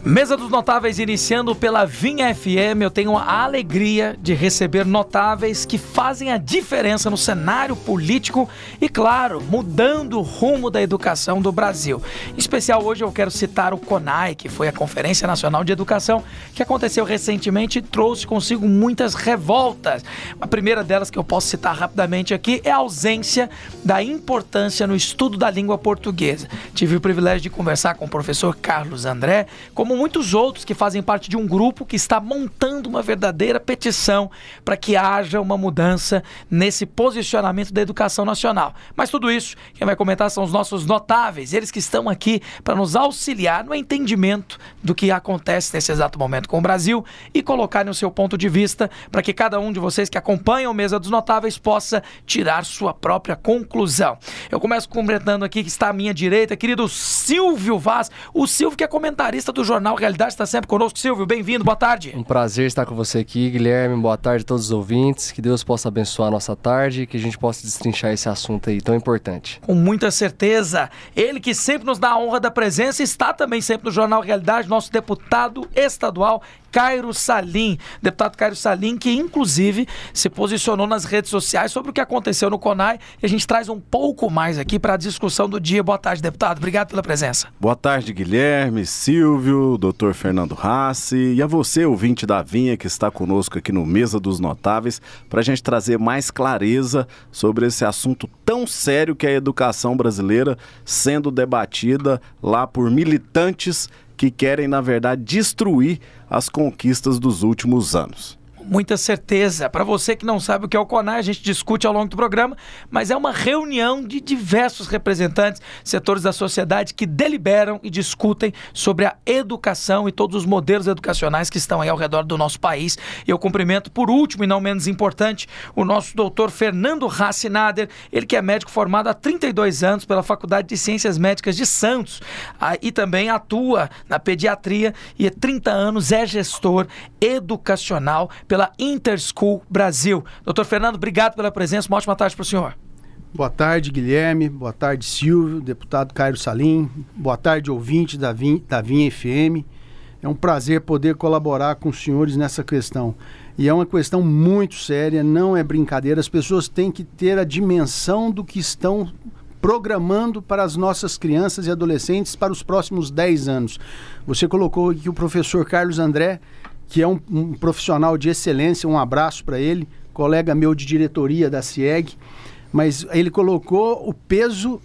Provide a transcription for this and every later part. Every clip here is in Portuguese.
Mesa dos Notáveis iniciando pela Vinha FM. Eu tenho a alegria de receber notáveis que fazem a diferença no cenário político e, claro, mudando o rumo da educação do Brasil. Em especial, hoje eu quero citar o CONAI, que foi a Conferência Nacional de Educação, que aconteceu recentemente e trouxe consigo muitas revoltas. A primeira delas que eu posso citar rapidamente aqui é a ausência da importância no estudo da língua portuguesa. Tive o privilégio de conversar com o professor Carlos André, como muitos outros que fazem parte de um grupo que está montando uma verdadeira petição para que haja uma mudança nesse posicionamento da educação nacional. Mas tudo isso, quem vai comentar são os nossos notáveis, eles que estão aqui para nos auxiliar no entendimento do que acontece nesse exato momento com o Brasil e colocarem o seu ponto de vista para que cada um de vocês que acompanham a Mesa dos Notáveis possa tirar sua própria conclusão. Eu começo cumprimentando aqui, que está à minha direita, querido Silvio Vaz, o Silvio que é comentarista do Jornal Realidade, está sempre conosco. Silvio, bem-vindo, boa tarde. Um prazer estar com você aqui, Guilherme, boa tarde a todos os ouvintes, que Deus possa abençoar a nossa tarde e que a gente possa destrinchar esse assunto aí tão importante. Com muita certeza, ele que sempre nos dá a honra da presença, está também sempre no Jornal Realidade, nosso deputado estadual, Cairo Salim, deputado Cairo Salim, que inclusive se posicionou nas redes sociais sobre o que aconteceu no CONAI, e a gente traz um pouco mais aqui para a discussão do dia. Boa tarde, deputado, obrigado pela presença. Boa tarde, Guilherme, Silvio, doutor Fernando Rassi e a você, ouvinte da Vinha, que está conosco aqui no Mesa dos Notáveis, para a gente trazer mais clareza sobre esse assunto tão sério que é a educação brasileira sendo debatida lá por militantes que querem, na verdade, destruir as conquistas dos últimos anos. Muita certeza. Para você que não sabe o que é o CONAI, a gente discute ao longo do programa, mas é uma reunião de diversos representantes, setores da sociedade que deliberam e discutem sobre a educação e todos os modelos educacionais que estão aí ao redor do nosso país. E eu cumprimento, por último e não menos importante, o nosso doutor Fernando Rassi Nader, ele que é médico formado há 32 anos pela Faculdade de Ciências Médicas de Santos, e também atua na pediatria e há 30 anos é gestor educacional pela Interschool Brasil. Doutor Fernando, obrigado pela presença, uma ótima tarde para o senhor. Boa tarde, Guilherme, boa tarde, Silvio, deputado Cairo Salim, boa tarde, ouvinte da Vinha FM. É um prazer poder colaborar com os senhores nessa questão. E é uma questão muito séria, não é brincadeira, as pessoas têm que ter a dimensão do que estão programando para as nossas crianças e adolescentes para os próximos 10 anos. Você colocou aqui o professor Carlos André, que é um profissional de excelência, um abraço para ele, colega meu de diretoria da CIEG, mas ele colocou o peso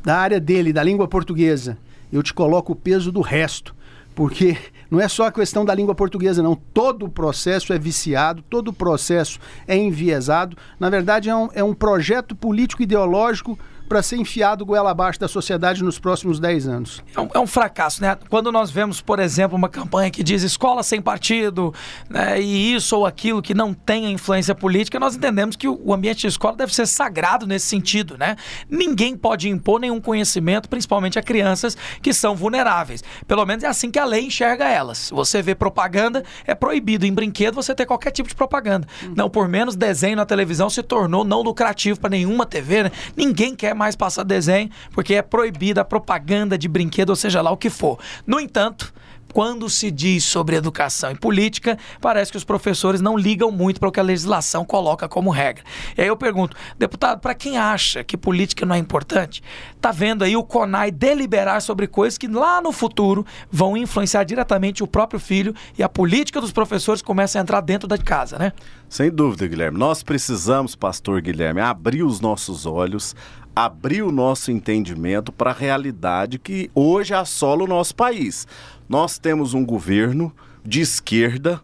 da área dele, da língua portuguesa. Eu te coloco o peso do resto, porque não é só a questão da língua portuguesa, não. Todo o processo é viciado, todo o processo é enviesado. Na verdade, é um projeto político-ideológico para ser enfiado goela abaixo da sociedade nos próximos 10 anos. É um fracasso, né? Quando nós vemos, por exemplo, uma campanha que diz escola sem partido, né, e isso ou aquilo que não tenha influência política, nós entendemos que o ambiente de escola deve ser sagrado nesse sentido, né? Ninguém pode impor nenhum conhecimento, principalmente a crianças que são vulneráveis. Pelo menos é assim que a lei enxerga elas. Você vê propaganda, é proibido em brinquedo você ter qualquer tipo de propaganda. Não por menos, desenho na televisão se tornou não lucrativo para nenhuma TV, né? Ninguém quer mais passar desenho, porque é proibida a propaganda de brinquedo, ou seja lá o que for. No entanto, quando se diz sobre educação e política, parece que os professores não ligam muito para o que a legislação coloca como regra. E aí eu pergunto, deputado, para quem acha que política não é importante, tá vendo aí o CONAI deliberar sobre coisas que lá no futuro vão influenciar diretamente o próprio filho, e a política dos professores começa a entrar dentro da casa, né? Sem dúvida, Guilherme. Nós precisamos, pastor Guilherme, abrir os nossos olhos, abrir o nosso entendimento para a realidade que hoje assola o nosso país. Nós temos um governo de esquerda,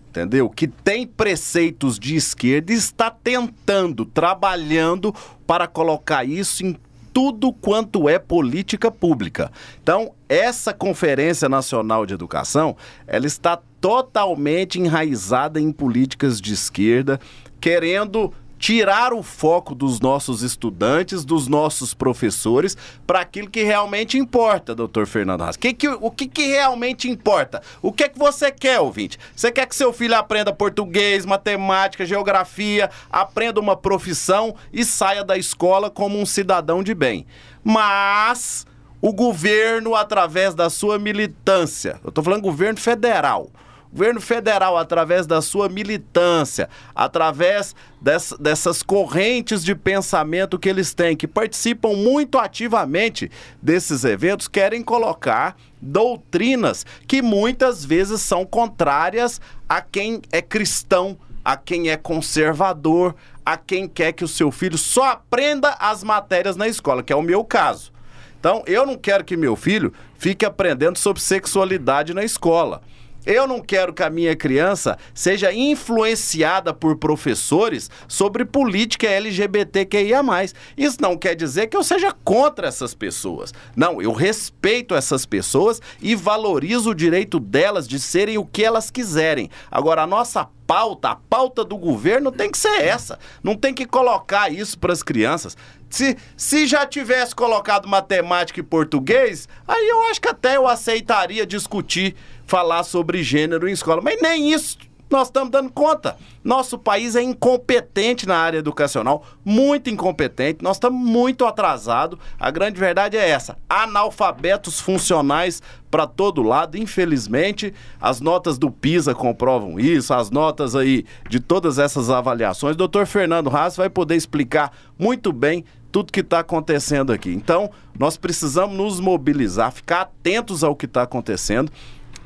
entendeu? Que tem preceitos de esquerda e está tentando, trabalhando para colocar isso em tudo quanto é política pública. Então, essa Conferência Nacional de Educação, ela está totalmente enraizada em políticas de esquerda, querendo tirar o foco dos nossos estudantes, dos nossos professores, para aquilo que realmente importa, doutor Fernando Rassi. O que realmente importa? O que é que você quer, ouvinte? Você quer que seu filho aprenda português, matemática, geografia, aprenda uma profissão e saia da escola como um cidadão de bem. Mas O governo, através da sua militância, eu estou falando governo federal, através da sua militância, através dessas correntes de pensamento que eles têm, que participam muito ativamente desses eventos, querem colocar doutrinas que muitas vezes são contrárias a quem é cristão, a quem é conservador, a quem quer que o seu filho só aprenda as matérias na escola, que é o meu caso. Então, eu não quero que meu filho fique aprendendo sobre sexualidade na escola. Eu não quero que a minha criança seja influenciada por professores sobre política LGBTQIA+. Isso não quer dizer que eu seja contra essas pessoas. Não, eu respeito essas pessoas e valorizo o direito delas de serem o que elas quiserem. Agora, a nossa pauta, a pauta do governo tem que ser essa. Não tem que colocar isso para as crianças. Se já tivesse colocado matemática e português, aí eu acho que até eu aceitaria discutir, falar sobre gênero em escola. Mas nem isso nós estamos dando conta. Nosso país é incompetente na área educacional, muito incompetente. Nós estamos muito atrasados. A grande verdade é essa. Analfabetos funcionais para todo lado. Infelizmente, as notas do PISA comprovam isso, as notas aí de todas essas avaliações. O Dr. Fernando Haas vai poder explicar muito bem tudo que está acontecendo aqui. Então, nós precisamos nos mobilizar, ficar atentos ao que está acontecendo,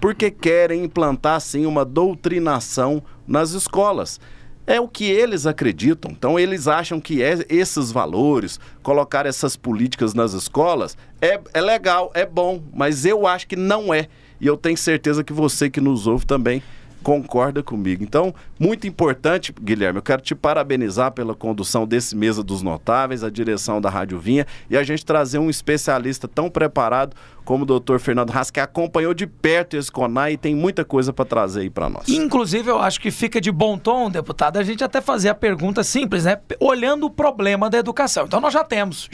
porque querem implantar, sim, uma doutrinação nas escolas. É o que eles acreditam. Então, eles acham que esses valores, colocar essas políticas nas escolas, é legal, é bom, mas eu acho que não é. E eu tenho certeza que você que nos ouve também concorda comigo. Então, muito importante, Guilherme, eu quero te parabenizar pela condução desse Mesa dos Notáveis, a direção da Rádio Vinha, e a gente trazer um especialista tão preparado como o Dr. Fernando Haas, que acompanhou de perto esse CONAI e tem muita coisa para trazer aí para nós. Inclusive, eu acho que fica de bom tom, deputado, a gente até fazer a pergunta simples, né? Olhando o problema da educação. Então, nós já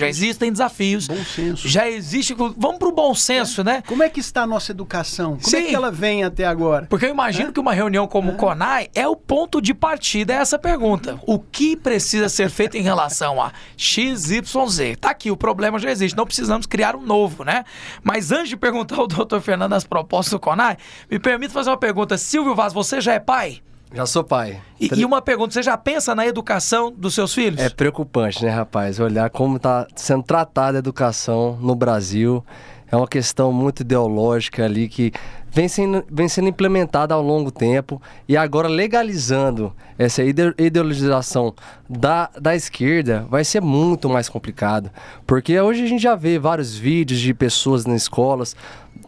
existem desafios. Bom senso. Já existe... Vamos para o bom senso, né? Como é que está a nossa educação? Como é que ela vem até agora? Porque eu imagino que uma reunião como o CONAI é o ponto de partida, é essa pergunta. O que precisa ser feito em relação a XYZ? Tá aqui, o problema já existe, não precisamos criar um novo, né? Mas antes de perguntar ao Dr. Fernando as propostas do CONAI, me permite fazer uma pergunta. Silvio Vaz, você já é pai? Já sou pai. E uma pergunta, você já pensa na educação dos seus filhos? É preocupante, né, rapaz? Olhar como está sendo tratada a educação no Brasil. É uma questão muito ideológica ali que vem sendo implementada ao longo tempo e agora legalizando essa ideologização da esquerda vai ser muito mais complicado. Porque hoje a gente já vê vários vídeos de pessoas nas escolas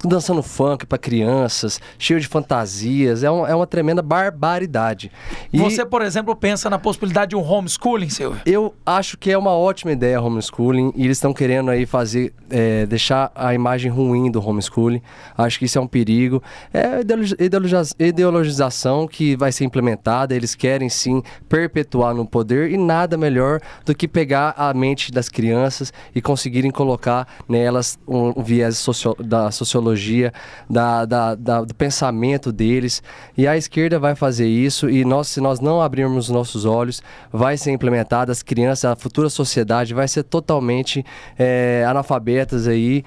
dançando funk para crianças, cheio de fantasias, é uma tremenda barbaridade. E você, por exemplo, pensa na possibilidade de um homeschooling, Silvio? Eu acho que é uma ótima ideia homeschooling e eles estão querendo aí fazer, deixar a imagem ruim do homeschooling. Acho que isso é um perigo. É ideologização que vai ser implementada, eles querem sim perpetuar no poder e nada melhor do que pegar a mente das crianças e conseguirem colocar nelas um viés da sociologia, do pensamento deles, e a esquerda vai fazer isso e se nós não abrirmos os nossos olhos, vai ser implementada, as crianças, a futura sociedade vai ser totalmente analfabetas aí,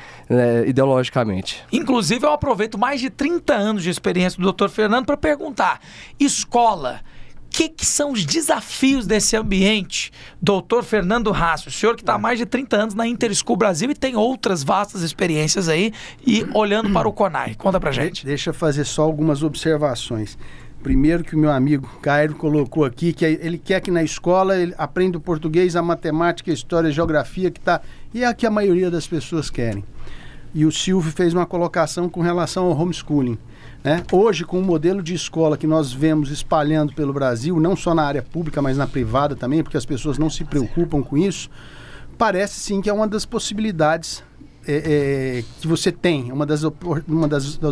ideologicamente. Inclusive, eu aproveito mais de 30 anos de experiência do Dr. Fernando para perguntar, escola, o que são os desafios desse ambiente? Doutor Fernando Haas, o senhor que está há mais de 30 anos na Interschool Brasil e tem outras vastas experiências aí, e olhando para o CONAI. Conta pra gente. Deixa eu fazer só algumas observações. Primeiro que o meu amigo Cairo colocou aqui, que ele quer que na escola ele aprenda o português, a matemática, a história, a geografia, e é a que a maioria das pessoas querem. E o Silvio fez uma colocação com relação ao homeschooling. Hoje, com o modelo de escola que nós vemos espalhando pelo Brasil, não só na área pública, mas na privada também, porque as pessoas não se preocupam com isso, parece sim que é uma das possibilidades que você tem, uma das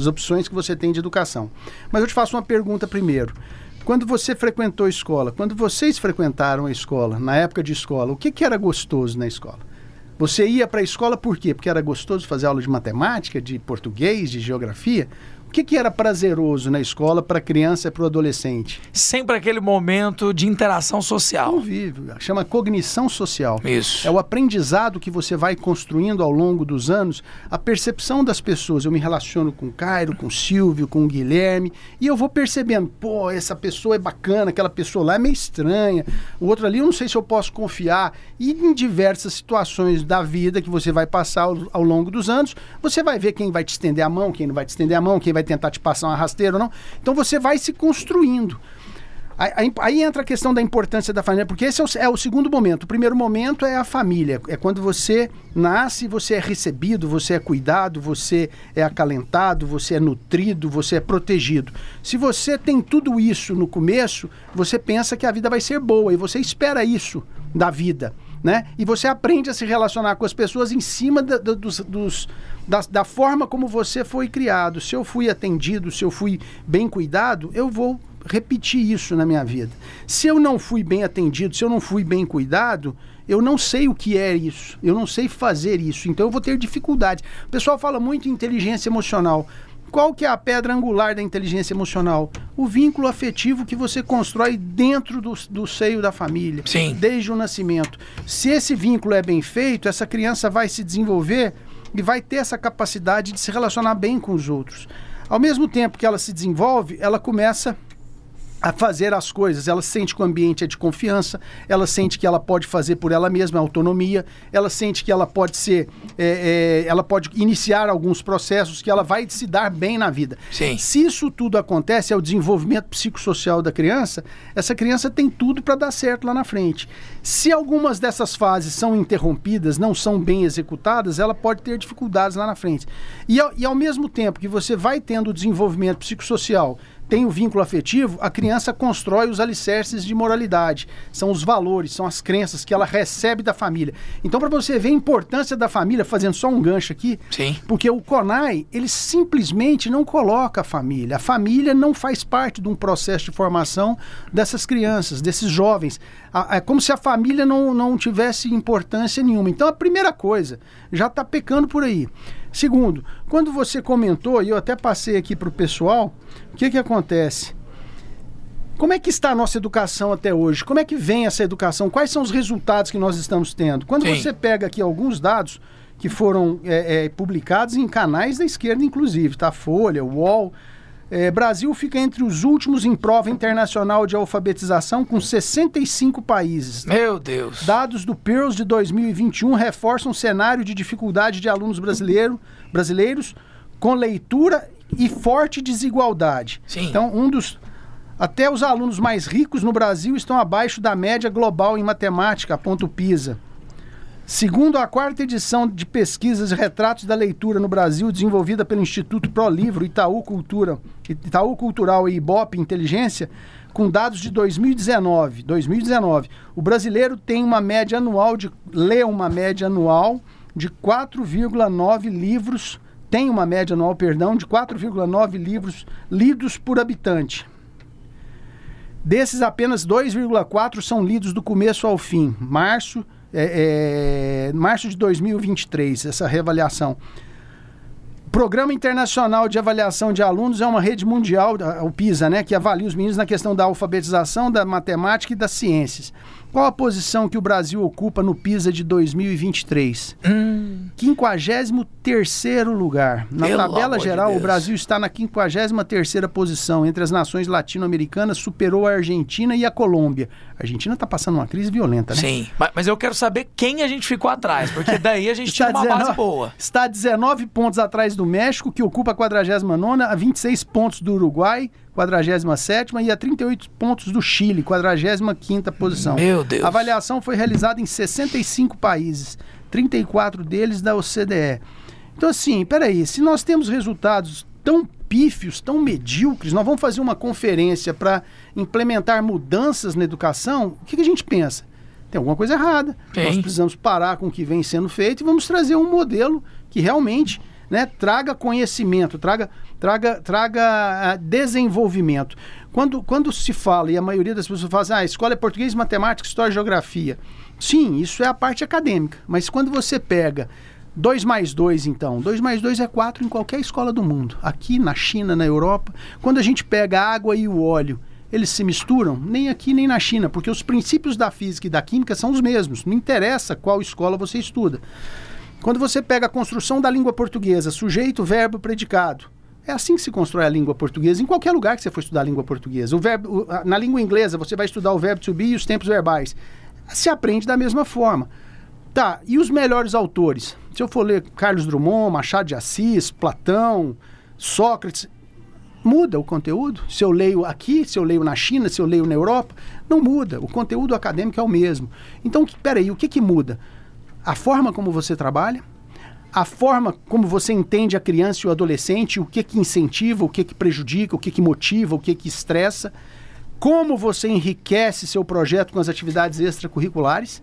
opções que você tem de educação. Mas eu te faço uma pergunta primeiro. Quando você frequentou a escola, quando vocês frequentaram a escola, na época de escola, o que era gostoso na escola? Você ia para a escola por quê? Porque era gostoso fazer aula de matemática, de português, de geografia? O que era prazeroso na escola para a criança e para o adolescente? Sempre aquele momento de interação social. Convívio, chama cognição social. Isso. É o aprendizado que você vai construindo ao longo dos anos, a percepção das pessoas. Eu me relaciono com o Cairo, com o Silvio, com o Guilherme, e eu vou percebendo, pô, essa pessoa é bacana, aquela pessoa lá é meio estranha, o outro ali eu não sei se eu posso confiar. E em diversas situações da vida que você vai passar ao longo dos anos, você vai ver quem vai te estender a mão, quem não vai te estender a mão, quem vai tentar te passar uma rasteira ou não. Então você vai se construindo. Aí entra a questão da importância da família, porque esse é o segundo momento. O primeiro momento é a família. É quando você nasce, você é recebido, você é cuidado, você é acalentado, você é nutrido, você é protegido. Se você tem tudo isso no começo, você pensa que a vida vai ser boa e você espera isso da vida, né? E você aprende a se relacionar com as pessoas em cima da forma como você foi criado. Se eu fui atendido, se eu fui bem cuidado, eu vou repetir isso na minha vida. Se eu não fui bem atendido, se eu não fui bem cuidado, eu não sei o que é isso, eu não sei fazer isso, então eu vou ter dificuldade. O pessoal fala muito em inteligência emocional. Qual que é a pedra angular da inteligência emocional? O vínculo afetivo que você constrói dentro do seio da família. Sim. Desde o nascimento. Se esse vínculo é bem feito, essa criança vai se desenvolver e vai ter essa capacidade de se relacionar bem com os outros. Ao mesmo tempo que ela se desenvolve, ela começa a fazer as coisas, ela sente que o ambiente é de confiança, ela sente que ela pode fazer por ela mesma, autonomia, ela sente que ela pode ser, ela pode iniciar alguns processos, que ela vai se dar bem na vida. Sim. Se isso tudo acontece, é o desenvolvimento psicossocial da criança, essa criança tem tudo para dar certo lá na frente. Se algumas dessas fases são interrompidas, não são bem executadas, ela pode ter dificuldades lá na frente. E ao mesmo tempo que você vai tendo o desenvolvimento psicossocial, tem o vínculo afetivo, a criança constrói os alicerces de moralidade. São os valores, são as crenças que ela recebe da família. Então, para você ver a importância da família, fazendo só um gancho aqui, sim, porque o CONAI, ele simplesmente não coloca a família. A família não faz parte de um processo de formação dessas crianças, desses jovens. É como se a família não tivesse importância nenhuma. Então, a primeira coisa, já está pecando por aí. Segundo, quando você comentou, e eu até passei aqui para o pessoal, o que acontece? Como é que está a nossa educação até hoje? Como é que vem essa educação? Quais são os resultados que nós estamos tendo? Quando Sim. você pega aqui alguns dados que foram publicados em canais da esquerda, inclusive, tá? Folha, UOL. Brasil fica entre os últimos em prova internacional de alfabetização com 65 países. Meu Deus. Dados do PIRLS de 2021 reforçam o cenário de dificuldade de alunos brasileiros com leitura e forte desigualdade. Sim. Então, até os alunos mais ricos no Brasil estão abaixo da média global em matemática, aponta o PISA. Segundo a 4ª edição de pesquisas e retratos da leitura no Brasil, desenvolvida pelo Instituto ProLivro, Itaú Cultural e Ibope Inteligência, com dados de 2019, o brasileiro tem uma média anual de 4,9 livros, de 4,9 livros lidos por habitante. Desses, apenas 2,4 são lidos do começo ao fim. Março de 2023, essa reavaliação. O Programa Internacional de Avaliação de Alunos é uma rede mundial, o PISA, né, que avalia os meninos na questão da alfabetização, da matemática e das ciências. Qual a posição que o Brasil ocupa no PISA de 2023? 53º lugar. Na tabela geral, o Brasil está na 53ª posição. Entre as nações latino-americanas, superou a Argentina e a Colômbia. A Argentina está passando uma crise violenta, né? Sim, mas eu quero saber quem a gente ficou atrás, porque daí a gente tinha uma base boa. Está 19 pontos atrás do México, que ocupa a 49ª, a 26 pontos do Uruguai, 47ª, e a 38 pontos do Chile, 45ª posição. Meu Deus. A avaliação foi realizada em 65 países, 34 deles da OCDE. Então, assim, peraí, se nós temos resultados tão pífios, tão medíocres, nós vamos fazer uma conferência para implementar mudanças na educação, o que a gente pensa? Tem alguma coisa errada. Sim. Nós precisamos parar com o que vem sendo feito e vamos trazer um modelo que realmente, né, traga conhecimento, traga desenvolvimento. Quando se fala, e a maioria das pessoas fala assim, a escola é português, matemática, história e geografia. Sim, isso é a parte acadêmica. Mas quando você pega 2 mais 2, então. 2 mais 2 é 4 em qualquer escola do mundo. Aqui, na China, na Europa. Quando a gente pega a água e o óleo, eles se misturam? Nem aqui, nem na China, porque os princípios da física e da química são os mesmos. Não interessa qual escola você estuda. Quando você pega a construção da língua portuguesa, sujeito, verbo, predicado, é assim que se constrói a língua portuguesa, em qualquer lugar que você for estudar a língua portuguesa. Na língua inglesa, você vai estudar o verbo to be e os tempos verbais. Se aprende da mesma forma. Tá, e os melhores autores? Se eu for ler Carlos Drummond, Machado de Assis, Platão, Sócrates, muda o conteúdo? Se eu leio aqui, se eu leio na China, se eu leio na Europa, não muda. O conteúdo acadêmico é o mesmo. Então, peraí, o que muda? A forma como você trabalha, a forma como você entende a criança e o adolescente, o que incentiva, o que prejudica, o que motiva, o que estressa, como você enriquece seu projeto com as atividades extracurriculares.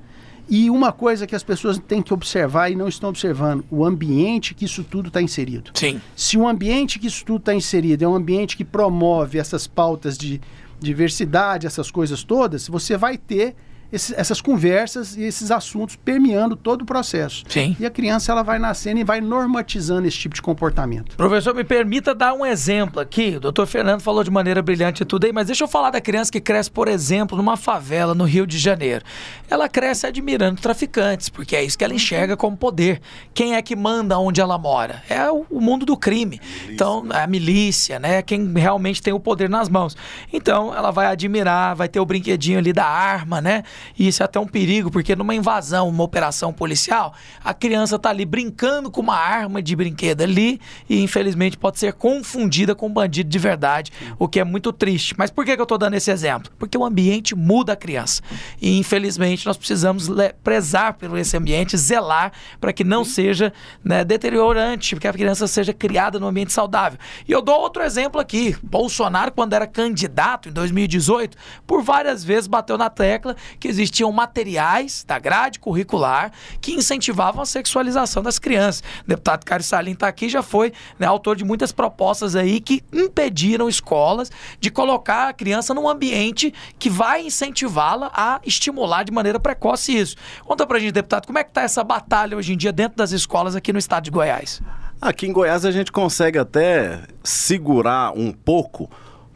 E uma coisa que as pessoas têm que observar e não estão observando, o ambiente que isso tudo está inserido. Sim. Se o ambiente que isso tudo está inserido é um ambiente que promove essas pautas de diversidade, essas coisas todas, você vai ter essas conversas e esses assuntos permeando todo o processo. Sim. E a criança ela vai nascendo e vai normatizando esse tipo de comportamento. Professor, me permita dar um exemplo aqui. O doutor Fernando falou de maneira brilhante tudo aí, mas deixa eu falar da criança que cresce, por exemplo, numa favela no Rio de Janeiro. Ela cresce admirando traficantes, porque é isso que ela enxerga como poder. Quem é que manda onde ela mora? É o mundo do crime. Então, a milícia, né? Quem realmente tem o poder nas mãos. Então, ela vai admirar, vai ter o brinquedinho ali da arma, né? E isso é até um perigo, porque numa invasão, uma operação policial, a criança está ali brincando com uma arma de brinquedo ali e infelizmente pode ser confundida com um bandido de verdade, o que é muito triste. Mas por que eu estou dando esse exemplo? Porque o ambiente muda a criança e infelizmente nós precisamos prezar por esse ambiente, zelar para que não seja, né, deteriorante, porque a criança seja criada num ambiente saudável. E eu dou outro exemplo aqui. Bolsonaro, quando era candidato em 2018, por várias vezes bateu na tecla que existiam materiais da grade curricular que incentivavam a sexualização das crianças. O deputado Caio Salim está aqui, já foi, né, autor de muitas propostas aí que impediram escolas de colocar a criança num ambiente que vai incentivá-la a estimular de maneira precoce isso. Conta pra gente, deputado, como é que está essa batalha hoje em dia dentro das escolas aqui no estado de Goiás? Aqui em Goiás a gente consegue até segurar um pouco,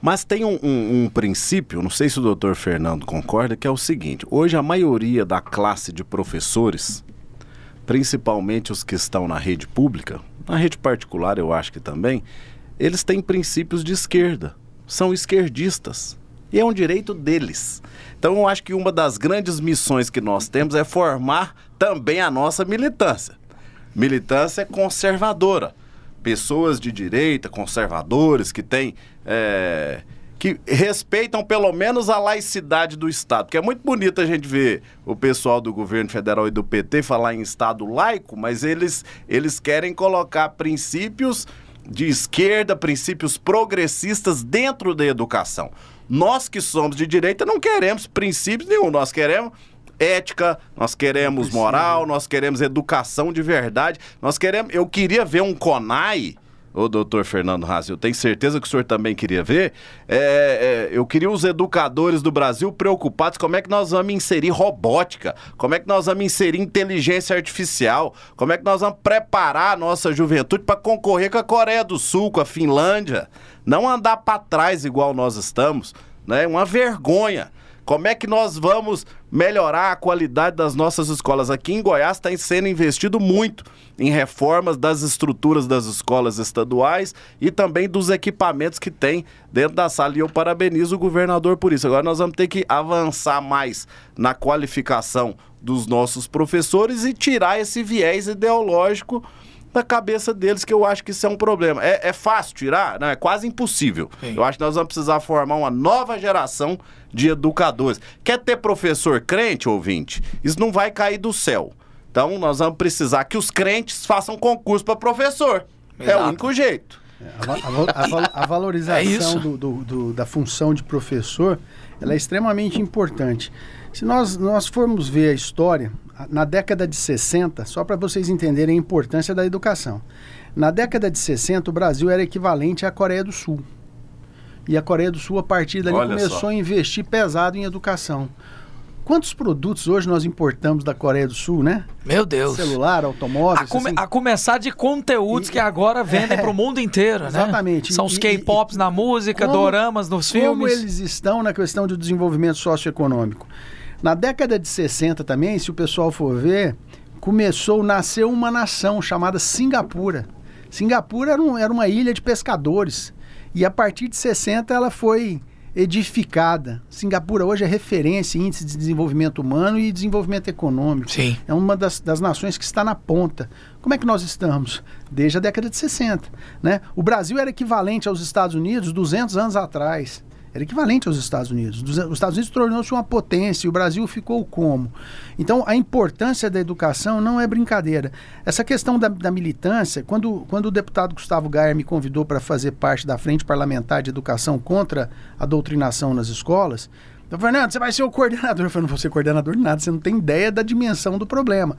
mas tem um princípio, não sei se o doutor Fernando concorda, que é o seguinte: hoje a maioria da classe de professores, principalmente os que estão na rede pública, na rede particular eu acho que também, eles têm princípios de esquerda, são esquerdistas, e é um direito deles. Então eu acho que uma das grandes missões que nós temos é formar também a nossa militância. Militância conservadora. Pessoas de direita, conservadores, que têm, que respeitam pelo menos a laicidade do Estado. Porque é muito bonito a gente ver o pessoal do governo federal e do PT falar em Estado laico, mas eles querem colocar princípios de esquerda, princípios progressistas dentro da educação. Nós que somos de direita não queremos princípios nenhum, nós queremos ética, nós queremos moral, nós queremos educação de verdade, eu queria ver um CONAI, o doutor Fernando Razzi, eu tenho certeza que o senhor também queria ver, eu queria os educadores do Brasil preocupados como é que nós vamos inserir robótica, como é que nós vamos inserir inteligência artificial, como é que nós vamos preparar a nossa juventude para concorrer com a Coreia do Sul, com a Finlândia, não andar para trás igual nós estamos, né? Uma vergonha. Como é que nós vamos melhorar a qualidade das nossas escolas? Aqui em Goiás está sendo investido muito em reformas das estruturas das escolas estaduais e também dos equipamentos que tem dentro da sala. E eu parabenizo o governador por isso. Agora nós vamos ter que avançar mais na qualificação dos nossos professores e tirar esse viés ideológico da cabeça deles, que eu acho que isso é um problema. É fácil tirar? Não, é quase impossível. Sim. Eu acho que nós vamos precisar formar uma nova geração de educadores. Quer ter professor crente, ouvinte? Isso não vai cair do céu. Então, nós vamos precisar que os crentes façam concurso para professor. Exato. É o único jeito. A valorização da função de professor, ela é extremamente importante. Se nós formos ver a história, na década de 60, só para vocês entenderem a importância da educação, na década de 60 o Brasil era equivalente à Coreia do Sul. E a Coreia do Sul, a partir dali, começou a investir pesado em educação. Quantos produtos hoje nós importamos da Coreia do Sul, né? Meu Deus. Celular, automóveis... A começar de conteúdos que agora vendem para o mundo inteiro, né? Exatamente. São os K-pops na música, doramas nos filmes. Como eles estão na questão do desenvolvimento socioeconômico. Na década de 60 também, se o pessoal for ver, nasceu uma nação chamada Singapura. Singapura era uma ilha de pescadores. E a partir de 60 ela foi edificada. Singapura hoje é referência em índice de desenvolvimento humano e desenvolvimento econômico. Sim. É uma das nações que está na ponta. Como é que nós estamos? Desde a década de 60. Né? O Brasil era equivalente aos Estados Unidos 200 anos atrás. Era equivalente aos Estados Unidos. Os Estados Unidos tornou-se uma potência e o Brasil ficou como? Então, a importância da educação não é brincadeira. Essa questão da militância, quando o deputado Gustavo Gayer me convidou para fazer parte da Frente Parlamentar de Educação contra a doutrinação nas escolas, eu falei, Fernando, você vai ser o coordenador. Eu falei, não vou ser coordenador de nada, você não tem ideia da dimensão do problema.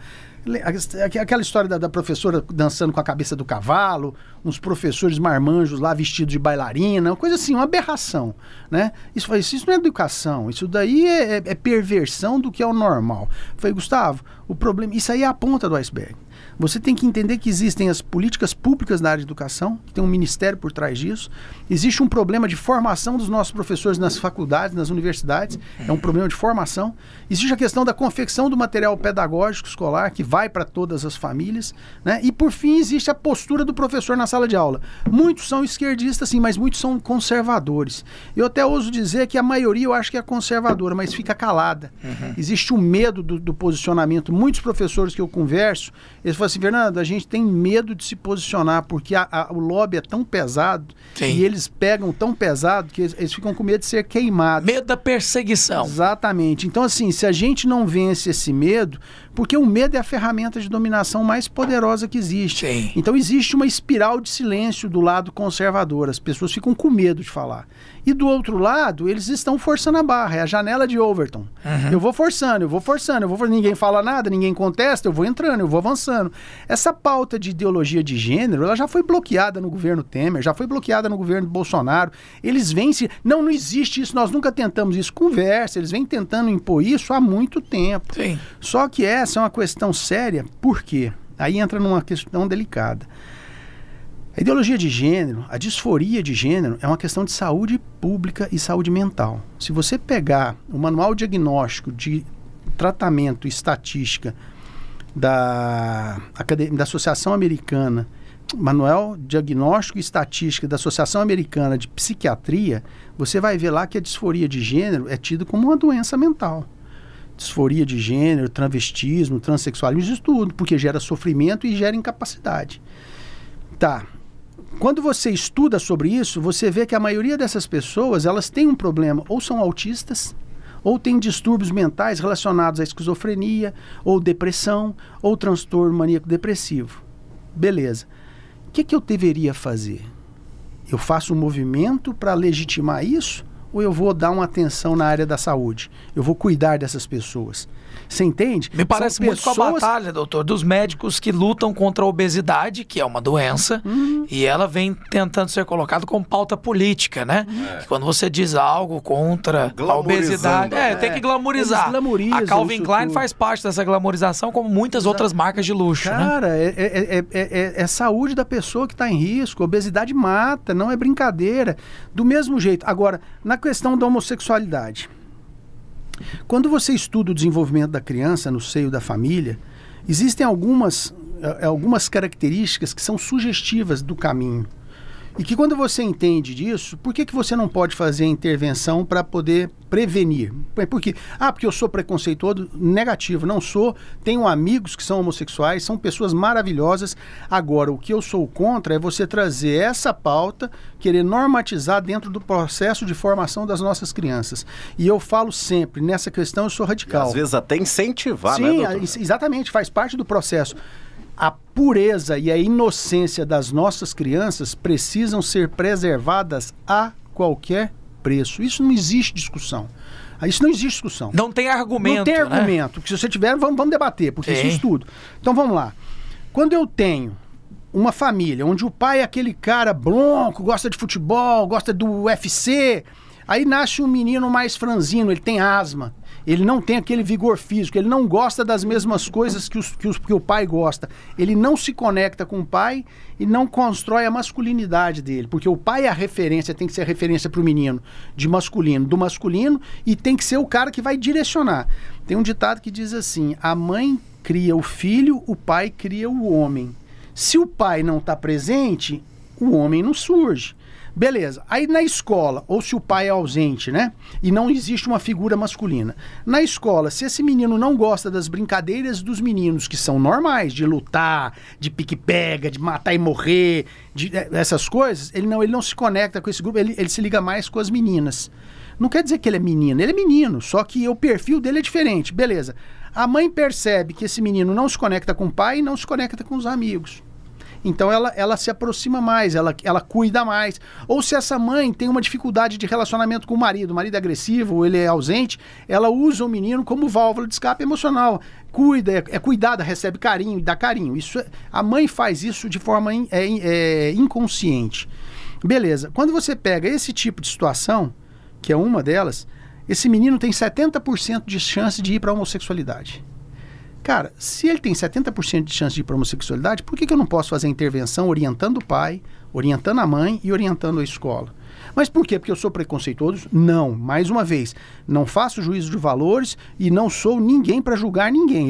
Aquela história da professora dançando com a cabeça do cavalo, uns professores marmanjos lá vestidos de bailarina, uma coisa assim, uma aberração, né? Isso não é educação, isso daí é perversão do que é o normal. Eu falei, Gustavo, o problema, isso aí é a ponta do iceberg. Você tem que entender que existem as políticas públicas na área de educação, que tem um ministério por trás disso. Existe um problema de formação dos nossos professores nas faculdades, nas universidades. É um problema de formação. Existe a questão da confecção do material pedagógico escolar, que vai para todas as famílias, né? E, por fim, existe a postura do professor na sala de aula. Muitos são esquerdistas, sim, mas muitos são conservadores. Eu até ouso dizer que a maioria eu acho que é conservadora, mas fica calada. Existe um medo do posicionamento. Muitos professores que eu converso, eles falam assim, Fernando, a gente tem medo de se posicionar, porque o lobby é tão pesado, sim, e eles pegam tão pesado que eles ficam com medo de ser queimados. Medo da perseguição. Exatamente. Então, assim, se a gente não vence esse medo, porque o medo é a ferramenta de dominação mais poderosa que existe. Sim. Então, existe uma espiral de silêncio do lado conservador. As pessoas ficam com medo de falar. E do outro lado, eles estão forçando a barra. É a janela de Overton. Eu vou forçando. Ninguém fala nada, ninguém contesta, eu vou entrando, eu vou avançando. Essa pauta de ideologia de gênero, ela já foi bloqueada no governo Temer, já foi bloqueada no governo Bolsonaro. Eles vêm se... Não existe isso, nós nunca tentamos isso. Conversa, eles vêm tentando impor isso há muito tempo. Sim. Só que essa é uma questão séria, por quê? Aí entra numa questão delicada. A ideologia de gênero, a disforia de gênero, é uma questão de saúde pública e saúde mental. Se você pegar o manual diagnóstico de tratamento e estatística da Associação Americana, Manual Diagnóstico e Estatística da Associação Americana de Psiquiatria, você vai ver lá que a disforia de gênero é tida como uma doença mental. Disforia de gênero, travestismo, transexualismo, isso tudo, porque gera sofrimento e gera incapacidade. Tá. Quando você estuda sobre isso, você vê que a maioria dessas pessoas, elas têm um problema, ou são autistas, ou têm distúrbios mentais relacionados à esquizofrenia, ou depressão, ou transtorno maníaco-depressivo. Beleza. O que eu deveria fazer? Eu faço um movimento para legitimar isso? Ou eu vou dar uma atenção na área da saúde? Eu vou cuidar dessas pessoas? Você entende? Me parece muito com a batalha, doutor, dos médicos que lutam contra a obesidade, que é uma doença, e ela vem tentando ser colocada como pauta política, né? Quando você diz algo contra a obesidade, tem que glamorizar. A Calvin Klein faz parte dessa glamorização, como muitas outras marcas de luxo, cara, né? É saúde da pessoa que está em risco. A obesidade mata, não é brincadeira. Do mesmo jeito. Agora, na questão da homossexualidade, quando você estuda o desenvolvimento da criança no seio da família, existem algumas características que são sugestivas do caminho. E que quando você entende disso, por que você não pode fazer a intervenção para poder prevenir? Porque eu sou preconceituoso? Negativo, não sou. Tenho amigos que são homossexuais, são pessoas maravilhosas. Agora, o que eu sou contra é você trazer essa pauta, querer normatizar dentro do processo de formação das nossas crianças. E eu falo sempre, nessa questão eu sou radical. E às vezes até incentivar, sim, né, doutor? Exatamente, faz parte do processo. A pureza e a inocência das nossas crianças precisam ser preservadas a qualquer preço. Isso não existe discussão. Isso não existe discussão. Não tem argumento, não tem argumento. Né? Porque se você tiver, vamos debater, porque isso é estudo. Então vamos lá. Quando eu tenho uma família onde o pai é aquele cara bronco, gosta de futebol, gosta do UFC, aí nasce um menino mais franzino, ele tem asma. ele não tem aquele vigor físico, ele não gosta das mesmas coisas que o pai gosta, ele não se conecta com o pai e não constrói a masculinidade dele, porque o pai é a referência, tem que ser a referência para o menino do masculino, e tem que ser o cara que vai direcionar. Tem um ditado que diz assim: a mãe cria o filho, o pai cria o homem. Se o pai não está presente, o homem não surge. Beleza, aí na escola, ou se o pai é ausente, né? E não existe uma figura masculina. Na escola, se esse menino não gosta das brincadeiras dos meninos, que são normais, de lutar, de pique-pega, de matar e morrer, essas coisas, ele não se conecta com esse grupo, ele se liga mais com as meninas. Não quer dizer que ele é menino, só que o perfil dele é diferente. Beleza, a mãe percebe que esse menino não se conecta com o pai e não se conecta com os amigos. Então ela se aproxima mais, ela cuida mais. Ou se essa mãe tem uma dificuldade de relacionamento com o marido é agressivo, ou ele é ausente, ela usa o menino como válvula de escape emocional. Cuida, é cuidada, recebe carinho, dá carinho. A mãe faz isso de forma inconsciente. Beleza, quando você pega esse tipo de situação, que é uma delas, esse menino tem 70% de chance de ir para a homossexualidade. Cara, se ele tem 70% de chance de ir para a homossexualidade, por que eu não posso fazer a intervenção orientando o pai, orientando a mãe e orientando a escola? Mas por quê? Porque eu sou preconceituoso? Não. Mais uma vez, não faço juízo de valores e não sou ninguém para julgar ninguém.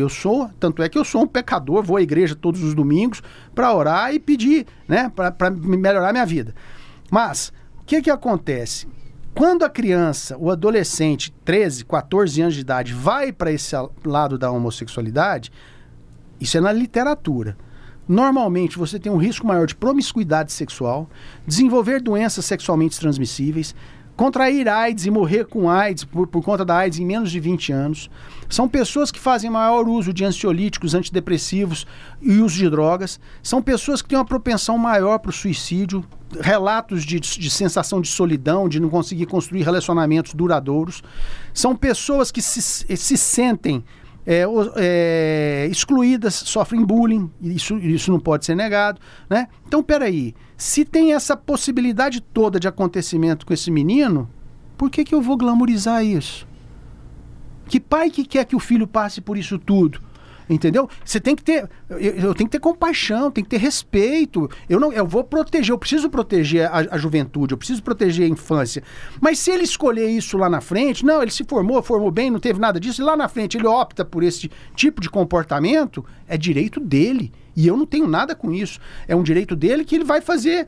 Tanto é que eu sou um pecador, vou à igreja todos os domingos para orar e pedir, né, para melhorar minha vida. Mas, o que acontece? Quando a criança, o adolescente, 13, 14 anos de idade, vai para esse lado da homossexualidade, isso é na literatura. Normalmente você tem um risco maior de promiscuidade sexual, desenvolver doenças sexualmente transmissíveis, contrair AIDS e morrer com AIDS por conta da AIDS em menos de 20 anos. São pessoas que fazem maior uso de ansiolíticos, antidepressivos e uso de drogas. São pessoas que têm uma propensão maior para o suicídio, relatos de sensação de solidão, de não conseguir construir relacionamentos duradouros. São pessoas que se sentem excluídas, sofrem bullying, isso não pode ser negado, né? Então, peraí, se tem essa possibilidade toda de acontecimento com esse menino, por que eu vou glamorizar isso? Que pai que quer que o filho passe por isso tudo? Entendeu? Você tem que ter, eu tenho que ter compaixão, tem que ter respeito. Eu vou proteger, eu preciso proteger a juventude, eu preciso proteger a infância. Mas se ele escolher isso lá na frente, não, ele se formou bem, não teve nada disso, e lá na frente ele opta por esse tipo de comportamento, é direito dele. E eu não tenho nada com isso. É um direito dele que ele vai fazer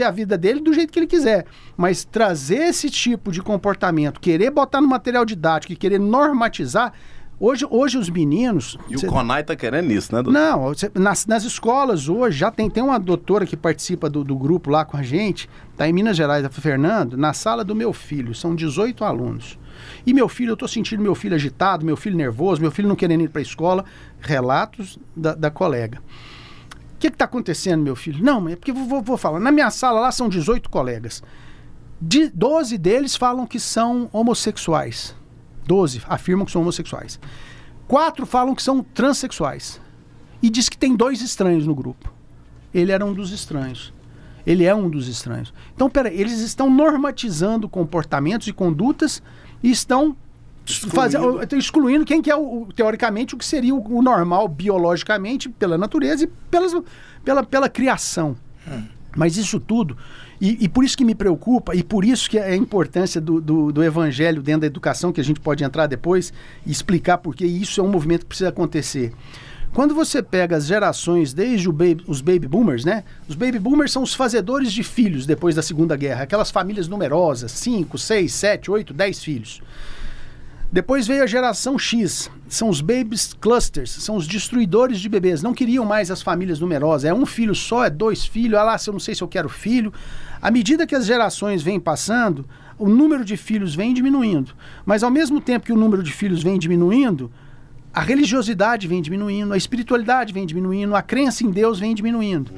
a vida dele do jeito que ele quiser. Mas trazer esse tipo de comportamento, querer botar no material didático e querer normatizar. Hoje os meninos... E o CONAI está querendo isso, né, doutor? Não, nas escolas hoje já tem uma doutora que participa do grupo lá com a gente, está em Minas Gerais, a Fernando, na sala do meu filho, são 18 alunos. E meu filho, eu estou sentindo meu filho agitado, meu filho nervoso, meu filho não querendo ir para a escola, relatos da colega. O que está acontecendo, meu filho? Não, é porque vou falar, na minha sala lá são 18 colegas. 12 deles falam que são homossexuais. 12 afirmam que são homossexuais. 4 falam que são transexuais. E diz que tem 2 estranhos no grupo. Ele era um dos estranhos. Ele é um dos estranhos. Então, peraí, eles estão normatizando comportamentos e condutas e estão excluindo quem que é, teoricamente, o que seria o normal biologicamente, pela natureza e pela criação. Mas isso tudo... E por isso que me preocupa, e por isso que é a importância do evangelho dentro da educação, que a gente pode entrar depois e explicar porque isso é um movimento que precisa acontecer. Quando você pega as gerações, desde os baby boomers, né? Os baby boomers são os fazedores de filhos depois da Segunda Guerra, aquelas famílias numerosas, 5, 6, 7, 8, 10 filhos. Depois veio a geração X, são os babies clusters, são os destruidores de bebês, não queriam mais as famílias numerosas, é um filho só, é 2 filhos, eu não sei se eu quero filho. À medida que as gerações vêm passando, o número de filhos vem diminuindo, mas ao mesmo tempo que o número de filhos vem diminuindo, a religiosidade vem diminuindo, a espiritualidade vem diminuindo, a crença em Deus vem diminuindo.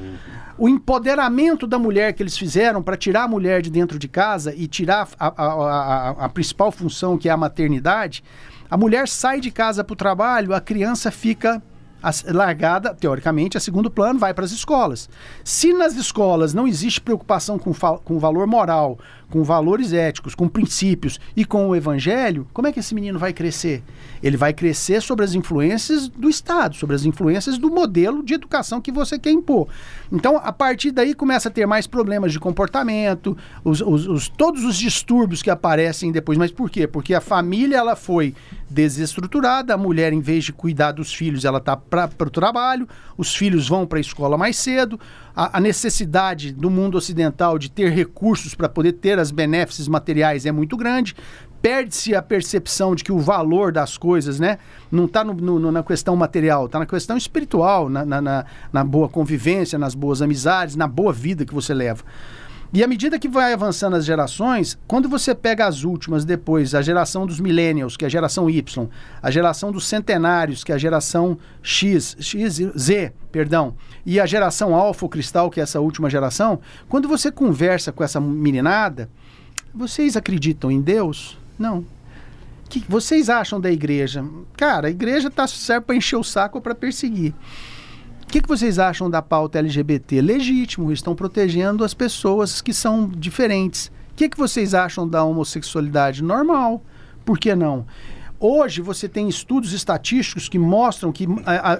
O empoderamento da mulher que eles fizeram para tirar a mulher de dentro de casa e tirar a principal função, que é a maternidade, a mulher sai de casa para o trabalho, a criança fica largada, teoricamente, a segundo plano, vai para as escolas. Se nas escolas não existe preocupação com o valor moral, com valores éticos, com princípios e com o evangelho, como é que esse menino vai crescer? Ele vai crescer sobre as influências do Estado, sobre as influências do modelo de educação que você quer impor. Então, a partir daí, começa a ter mais problemas de comportamento, todos os distúrbios que aparecem depois. Mas por quê? Porque a família ela foi desestruturada, a mulher, em vez de cuidar dos filhos, ela está para o trabalho, os filhos vão para a escola mais cedo, a necessidade do mundo ocidental de ter recursos para poder ter as benéfices materiais é muito grande, perde-se a percepção de que o valor das coisas, né, não está na questão material, está na questão espiritual, na boa convivência, nas boas amizades, na boa vida que você leva. E à medida que vai avançando as gerações, quando você pega as últimas depois, a geração dos millennials, que é a geração Y, a geração dos centenários, que é a geração Z, e a geração Alfa ou Cristal, que é essa última geração, quando você conversa com essa meninada, vocês acreditam em Deus? Não. O que vocês acham da igreja? Cara, a igreja serve para encher o saco ou para perseguir. O que vocês acham da pauta LGBT? Legítimo, estão protegendo as pessoas que são diferentes. O que vocês acham da homossexualidade? Normal. Por que não? Hoje você tem estudos estatísticos que mostram que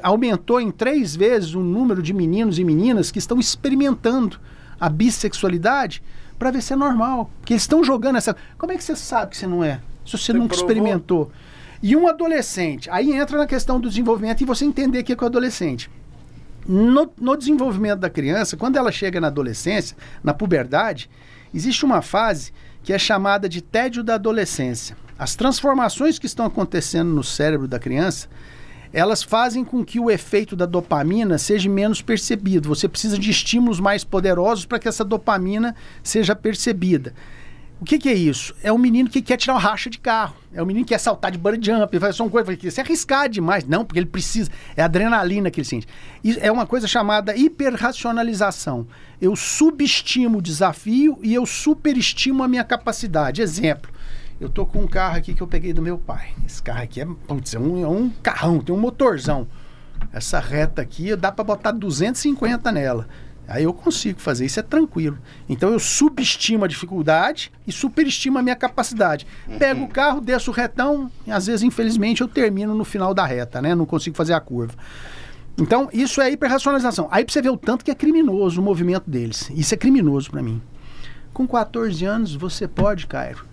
aumentou em 3 vezes o número de meninos e meninas que estão experimentando a bissexualidade para ver se é normal. Porque eles estão jogando essa... Como é que você sabe que você não é? Se você nunca experimentou. E um adolescente, aí entra na questão do desenvolvimento e você entender o que é o adolescente. No desenvolvimento da criança, quando ela chega na adolescência, na puberdade, existe uma fase que é chamada de tédio da adolescência. As transformações que estão acontecendo no cérebro da criança, elas fazem com que o efeito da dopamina seja menos percebido. Você precisa de estímulos mais poderosos para que essa dopamina seja percebida. O que é isso? É um menino que quer tirar uma racha de carro. É um menino que quer saltar de bungee jump. Ele faz uma coisa que se arriscar demais. Não, porque ele precisa. É a adrenalina que ele sente. Isso é uma coisa chamada hiperracionalização. Eu subestimo o desafio e eu superestimo a minha capacidade. Exemplo. Eu tô com um carro aqui que eu peguei do meu pai. Esse carro aqui é um carrão, tem um motorzão. Essa reta aqui dá para botar 250 nela. Aí eu consigo fazer, isso é tranquilo. Então eu subestimo a dificuldade e superestimo a minha capacidade. Pego o carro, desço o retão, e às vezes, infelizmente, eu termino no final da reta, né? Não consigo fazer a curva. Então, isso é hiperracionalização. Aí pra você ver o tanto que é criminoso o movimento deles. Isso é criminoso pra mim. Com 14 anos, você pode, Cairo,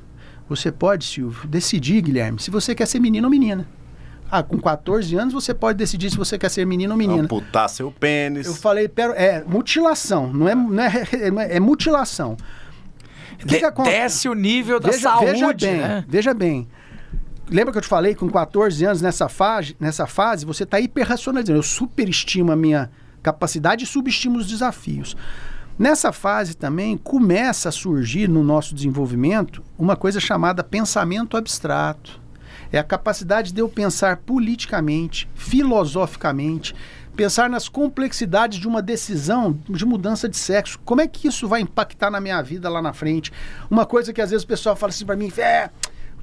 você pode, Silvio, decidir, Guilherme, se você quer ser menino ou menina. Com 14 anos você pode decidir se você quer ser menino ou menina. Amputar seu pênis. Eu falei, mutilação, é mutilação. Desce o nível da saúde. Veja bem. Lembra que eu te falei, com 14 anos, nessa fase, você está hiperracionalizando. Eu superestimo a minha capacidade e subestimo os desafios. Nessa fase também começa a surgir no nosso desenvolvimento uma coisa chamada pensamento abstrato. É a capacidade de eu pensar politicamente, filosoficamente, pensar nas complexidades de uma decisão de mudança de sexo. Como é que isso vai impactar na minha vida lá na frente? Uma coisa que às vezes o pessoal fala assim para mim,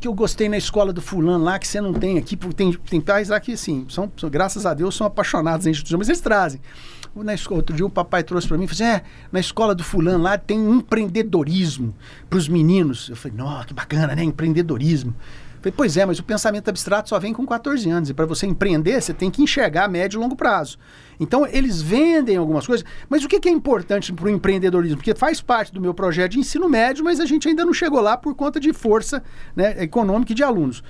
que eu gostei na escola do fulano lá, que você não tem aqui, tem pais lá que, sim, graças a Deus, são apaixonados na instituição, mas eles trazem. Outro dia o papai trouxe para mim e falou assim, na escola do fulano lá tem empreendedorismo para os meninos. Eu falei, nossa, que bacana, né? Empreendedorismo. Falei, pois é, mas o pensamento abstrato só vem com 14 anos. E para você empreender, você tem que enxergar a médio e longo prazo. Então, eles vendem algumas coisas. Mas o que é importante para o empreendedorismo? Porque faz parte do meu projeto de ensino médio, mas a gente ainda não chegou lá por conta de força, né, econômica e de alunos.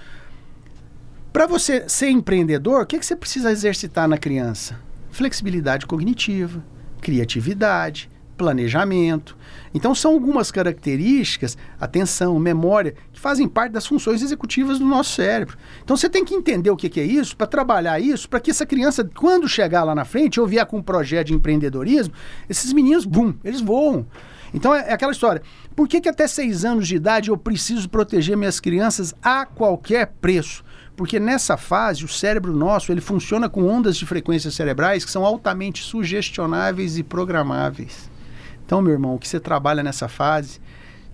Para você ser empreendedor, o que você precisa exercitar na criança? Flexibilidade cognitiva, criatividade, planejamento. Então são algumas características, atenção, memória, que fazem parte das funções executivas do nosso cérebro. Então você tem que entender o que é isso, para trabalhar isso, para que essa criança, quando chegar lá na frente, ou vier com um projeto de empreendedorismo, esses meninos, eles voam. Então é aquela história. Por que até 6 anos de idade eu preciso proteger minhas crianças a qualquer preço? Porque nessa fase, o cérebro nosso, ele funciona com ondas de frequências cerebrais que são altamente sugestionáveis e programáveis. Então, meu irmão, o que você trabalha nessa fase,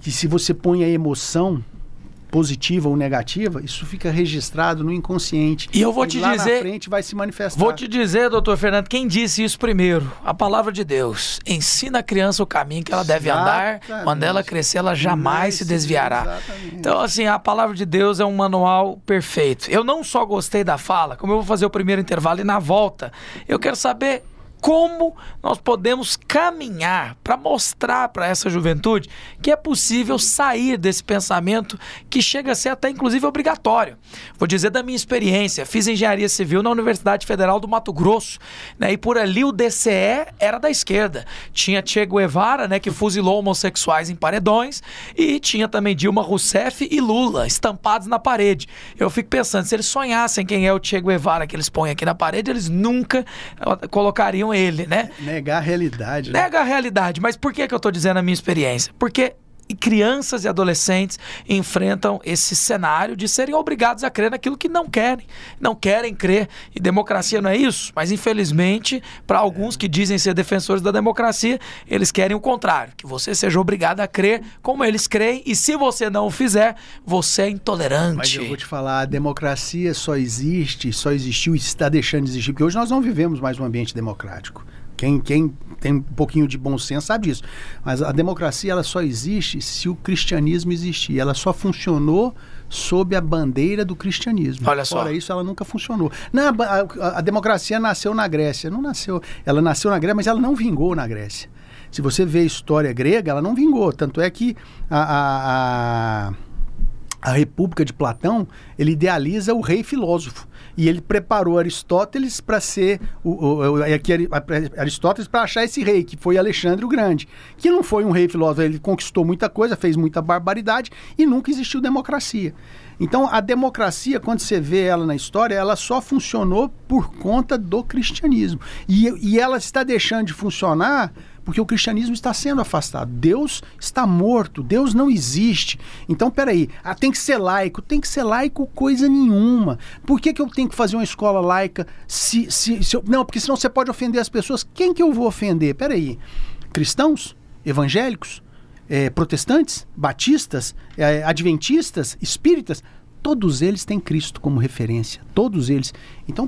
que se você põe a emoção, positiva ou negativa, isso fica registrado no inconsciente. E eu vou te lá dizer... na frente vai se manifestar. Vou te dizer, doutor Fernando, quem disse isso primeiro? A palavra de Deus. Ensina a criança o caminho que ela deve andar. Quando ela crescer, ela jamais se desviará. Exatamente. Então, assim, a palavra de Deus é um manual perfeito. Eu não só gostei da fala, como eu vou fazer o primeiro intervalo e na volta, eu quero saber como nós podemos caminhar para mostrar para essa juventude que é possível sair desse pensamento que chega a ser até inclusive obrigatório. Vou dizer da minha experiência, fiz engenharia civil na Universidade Federal do Mato Grosso, né, e por ali o DCE era da esquerda. Tinha Che Guevara, né, que fuzilou homossexuais em paredões, e tinha também Dilma Rousseff e Lula estampados na parede. Eu fico pensando, se eles sonhassem quem é o Che Guevara que eles põem aqui na parede, eles nunca colocariam ele, né? Negar a realidade. Né? Nega a realidade. Mas por que eu tô dizendo a minha experiência? Porque crianças e adolescentes enfrentam esse cenário de serem obrigados a crer naquilo que não querem crer. E democracia não é isso, mas infelizmente, para alguns que dizem ser defensores da democracia, eles querem o contrário, que você seja obrigado a crer como eles creem, e se você não o fizer, você é intolerante. Mas eu vou te falar, a democracia só existiu e está deixando de existir, porque hoje nós não vivemos mais um ambiente democrático. Quem tem um pouquinho de bom senso sabe disso. Mas a democracia ela só existe se o cristianismo existir. Ela só funcionou sob a bandeira do cristianismo. Olha só. Fora isso, ela nunca funcionou. Não, a democracia nasceu na Grécia. Não nasceu. Ela nasceu na Grécia, mas ela não vingou na Grécia. Se você vê a história grega, ela não vingou. Tanto é que a República de Platão, ele idealiza o rei filósofo. E ele preparou Aristóteles para ser Aristóteles para achar esse rei, que foi Alexandre o Grande, que não foi um rei filósofo, ele conquistou muita coisa, fez muita barbaridade e nunca existiu democracia. Então a democracia, quando você vê ela na história, ela só funcionou por conta do cristianismo. E ela está deixando de funcionar porque o cristianismo está sendo afastado. Deus está morto, Deus não existe. Então, peraí, tem que ser laico. Tem que ser laico coisa nenhuma. Por que eu tenho que fazer uma escola laica? Não, porque senão você pode ofender as pessoas. Quem que eu vou ofender? Peraí, cristãos? Evangélicos? Protestantes? Batistas? Adventistas? Espíritas? Todos eles têm Cristo como referência. Todos eles. Então,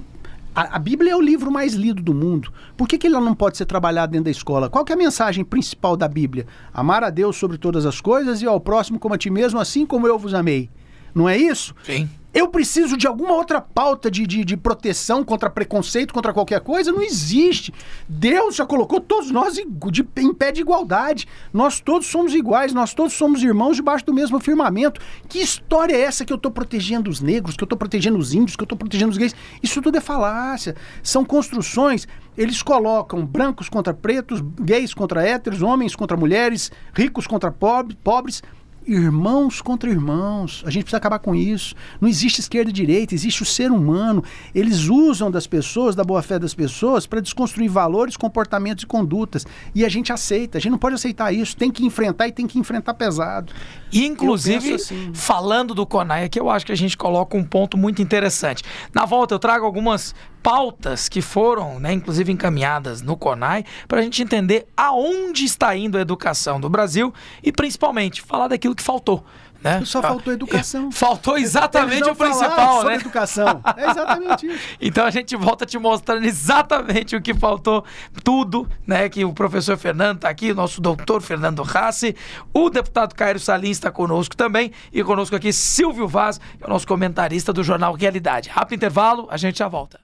a Bíblia é o livro mais lido do mundo. Por que ela não pode ser trabalhada dentro da escola? Qual que é a mensagem principal da Bíblia? Amar a Deus sobre todas as coisas e ao próximo como a ti mesmo, assim como eu vos amei. Não é isso? Sim. Eu preciso de alguma outra pauta de proteção contra preconceito, contra qualquer coisa? Não existe. Deus já colocou todos nós em pé de igualdade. Nós todos somos iguais, nós todos somos irmãos debaixo do mesmo firmamento. Que história é essa que eu estou protegendo os negros, que eu estou protegendo os índios, que eu estou protegendo os gays? Isso tudo é falácia. São construções. Eles colocam brancos contra pretos, gays contra héteros, homens contra mulheres, ricos contra pobres. Irmãos contra irmãos. A gente precisa acabar com isso. Não existe esquerda e direita, existe o ser humano. Eles usam das pessoas, da boa-fé das pessoas, para desconstruir valores, comportamentos e condutas. E a gente aceita. A gente não pode aceitar isso. Tem que enfrentar e tem que enfrentar pesado. E, inclusive, assim, falando do CONAI aqui, eu acho que a gente coloca um ponto muito interessante. Na volta eu trago algumas pautas que foram, né, inclusive encaminhadas no CONAI, para a gente entender aonde está indo a educação do Brasil e, principalmente, falar daquilo que faltou. Né? Só faltou educação. Faltou exatamente o principal, sobre né? Educação. É exatamente isso. Então a gente volta te mostrando exatamente o que faltou, tudo, né? Que o professor Fernando está aqui, o nosso doutor Fernando Rassi, o deputado Cairo Salim está conosco também, e conosco aqui Silvio Vaz, que é o nosso comentarista do jornal Realidade. Rápido intervalo, a gente já volta.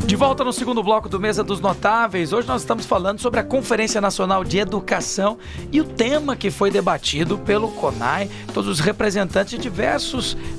De volta no segundo bloco do Mesa dos Notáveis. Hoje nós estamos falando sobre a Conferência Nacional de Educação e o tema que foi debatido pelo CONAI, todos os representantes de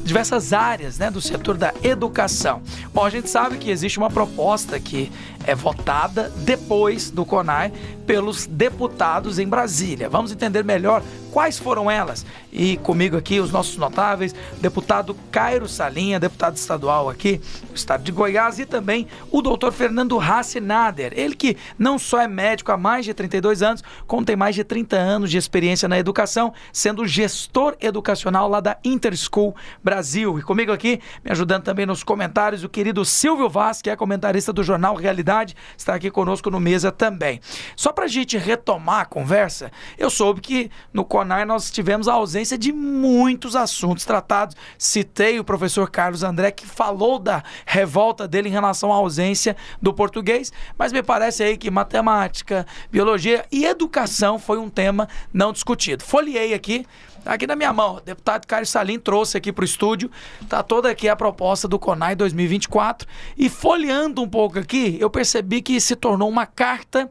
diversas áreas, né, do setor da educação. Bom, a gente sabe que existe uma proposta que é votada depois do CONAI pelos deputados em Brasília. Vamos entender melhor Quais foram elas? E comigo aqui os nossos notáveis, deputado Cairo Salinha, deputado estadual aqui do estado de Goiás, e também o doutor Fernando Hassi Nader, ele que não só é médico há mais de 32 anos, como tem mais de 30 anos de experiência na educação, sendo gestor educacional lá da Interschool Brasil. E comigo aqui, me ajudando também nos comentários, o querido Silvio Vaz, que é comentarista do jornal Realidade, está aqui conosco no Mesa também. Só pra gente retomar a conversa, eu soube que no CONAI nós tivemos a ausência de muitos assuntos tratados. Citei o professor Carlos André, que falou da revolta dele em relação à ausência do português, mas me parece aí que matemática, biologia e educação foi um tema não discutido. Folhei aqui, tá aqui na minha mão, o deputado Cairo Salim trouxe aqui para o estúdio, tá toda aqui a proposta do CONAI 2024, e folheando um pouco aqui, eu percebi que se tornou uma carta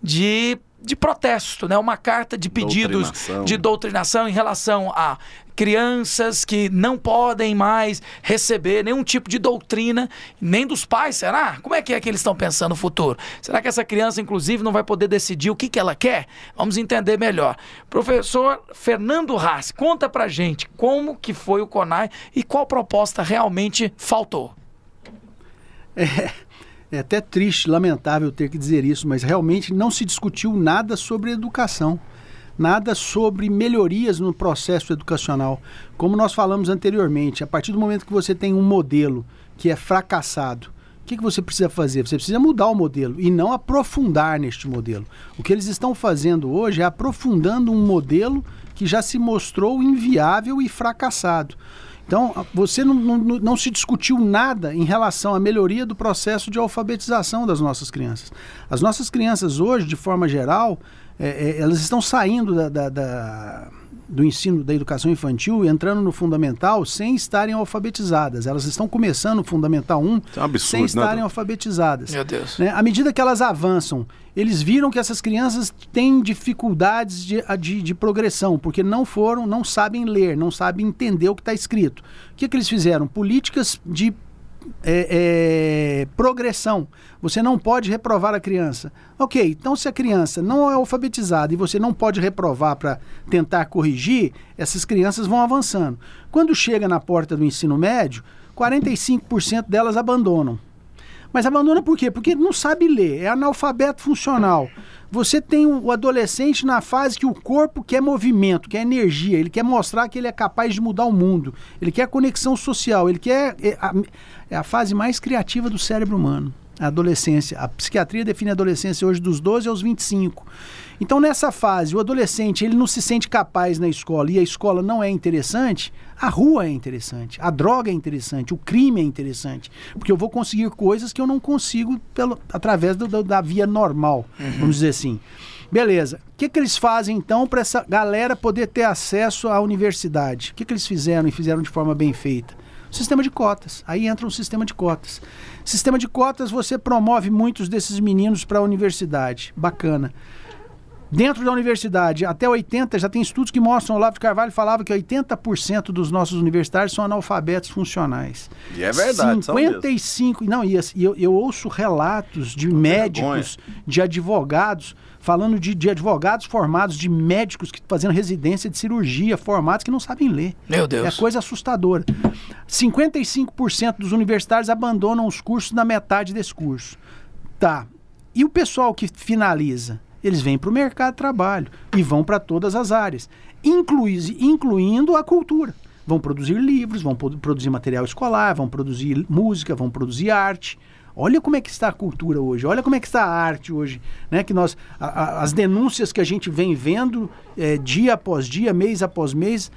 de protesto, né? Uma carta de pedidos de doutrinação em relação a crianças que não podem mais receber nenhum tipo de doutrina, nem dos pais, será? Como é que eles estão pensando no futuro? Será que essa criança, inclusive, não vai poder decidir o que ela quer? Vamos entender melhor. Professor Fernando Hassi, conta pra gente como que foi o CONAI e qual proposta realmente faltou. É até triste, lamentável ter que dizer isso, mas realmente não se discutiu nada sobre educação, nada sobre melhorias no processo educacional. Como nós falamos anteriormente, a partir do momento que você tem um modelo que é fracassado, o que você precisa fazer? Você precisa mudar o modelo e não aprofundar neste modelo. O que eles estão fazendo hoje é aprofundando um modelo que já se mostrou inviável e fracassado. Então, você não se discutiu nada em relação à melhoria do processo de alfabetização das nossas crianças. As nossas crianças hoje, de forma geral, elas estão saindo do ensino da educação infantil e entrando no fundamental sem estarem alfabetizadas. Elas estão começando o Fundamental 1 sem estarem alfabetizadas. Meu Deus. Né? À medida que elas avançam, eles viram que essas crianças têm dificuldades de progressão, porque não sabem ler, não sabem entender o que está escrito. O que eles fizeram? Políticas de progressão. Você não pode reprovar a criança. Ok, então se a criança não é alfabetizada e você não pode reprovar para tentar corrigir, essas crianças vão avançando. Quando chega na porta do ensino médio, 45% delas abandonam. Mas abandona por quê? Porque não sabe ler, é analfabeto funcional. Você tem o adolescente na fase que o corpo quer movimento, quer energia, ele quer mostrar que ele é capaz de mudar o mundo, ele quer conexão social, ele quer... É a fase mais criativa do cérebro humano, a adolescência. A psiquiatria define a adolescência hoje dos 12 aos 25. Então, nessa fase, o adolescente ele não se sente capaz na escola e a escola não é interessante, a rua é interessante, a droga é interessante, o crime é interessante, porque eu vou conseguir coisas que eu não consigo através da via normal, vamos dizer assim. Beleza. O que eles fazem, então, para essa galera poder ter acesso à universidade? O que eles fizeram e fizeram de forma bem feita? Sistema de cotas. Aí entra um sistema de cotas. Sistema de cotas, você promove muitos desses meninos para a universidade. Bacana. Dentro da universidade, até 80%, já tem estudos que mostram, o Olavo de Carvalho falava que 80% dos nossos universitários são analfabetos funcionais. E é verdade, 55%. Não, e eu ouço relatos de médicos, de advogados, falando de advogados formados, de médicos que fazendo residência de cirurgia, formados que não sabem ler. Meu Deus. É coisa assustadora. 55% dos universitários abandonam os cursos na metade desse curso. Tá. E o pessoal que finaliza? Eles vêm para o mercado de trabalho e vão para todas as áreas, incluindo a cultura. Vão produzir livros, vão produzir material escolar, vão produzir música, vão produzir arte. Olha como é que está a cultura hoje, olha como é que está a arte hoje, né? Que as denúncias que a gente vem vendo dia após dia, mês após mês,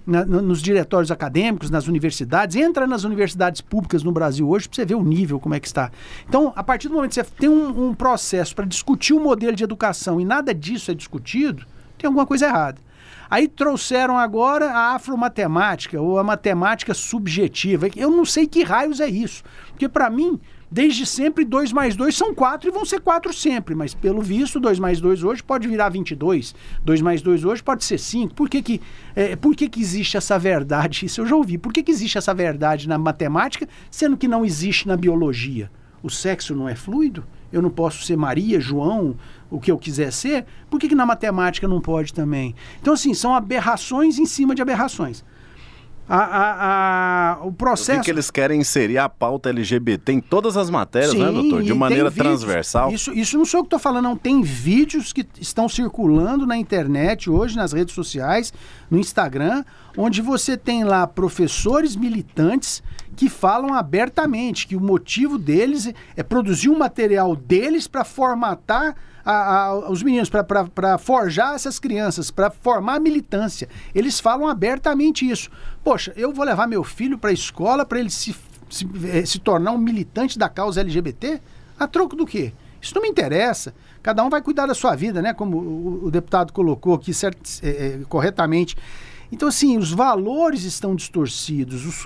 nos diretórios acadêmicos, nas universidades, entra nas universidades públicas no Brasil hoje para você ver o nível, como é que está. Então, a partir do momento que você tem um processo para discutir o modelo de educação e nada disso é discutido, tem alguma coisa errada. Aí trouxeram agora a afromatemática, ou a matemática subjetiva. Eu não sei que raios é isso, porque para mim, desde sempre, 2 mais 2 são 4 e vão ser 4 sempre, mas pelo visto, 2 mais 2 hoje pode virar 22, 2 mais 2 hoje pode ser 5. Por que existe essa verdade? Isso eu já ouvi. Por que existe essa verdade na matemática, sendo que não existe na biologia? o sexo não é fluido? Eu não posso ser Maria, João, o que eu quiser ser? Por que na matemática não pode também? Então, assim, são aberrações em cima de aberrações. O processo... Eu vi que eles querem inserir a pauta LGBT em todas as matérias, Sim, né, doutor? De maneira transversal. Isso não sou eu que estou falando, não. Tem vídeos que estão circulando na internet hoje, nas redes sociais, no Instagram, onde você tem lá professores militantes que falam abertamente que o motivo deles é produzir um material deles para formatar os meninos, para forjar essas crianças, para formar militância. Eles falam abertamente isso. Poxa, eu vou levar meu filho para a escola para ele se tornar um militante da causa LGBT? A troco do quê? Isso não me interessa. Cada um vai cuidar da sua vida, né? Como o deputado colocou aqui corretamente. Então, assim, os valores estão distorcidos,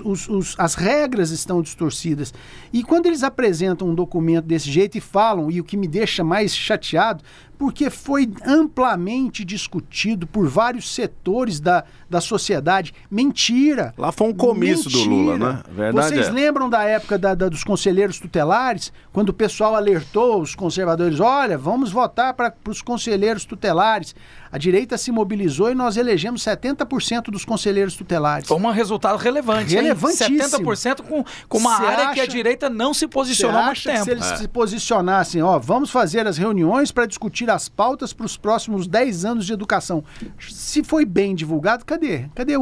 as regras estão distorcidas. E quando eles apresentam um documento desse jeito e falam, e o que me deixa mais chateado, porque foi amplamente discutido por vários setores da sociedade. Mentira! Lá foi um comício do Lula, né? Verdade. Vocês lembram da época dos conselheiros tutelares, quando o pessoal alertou os conservadores, olha, vamos votar para os conselheiros tutelares. A direita se mobilizou e nós elegemos 70% dos conselheiros tutelares. Foi um resultado relevante, relevantíssimo. 70% com uma área que a direita não se posicionou há muito tempo. Se eles se posicionassem, vamos fazer as reuniões para discutir as pautas para os próximos 10 anos de educação. Se foi bem divulgado, cadê? Cadê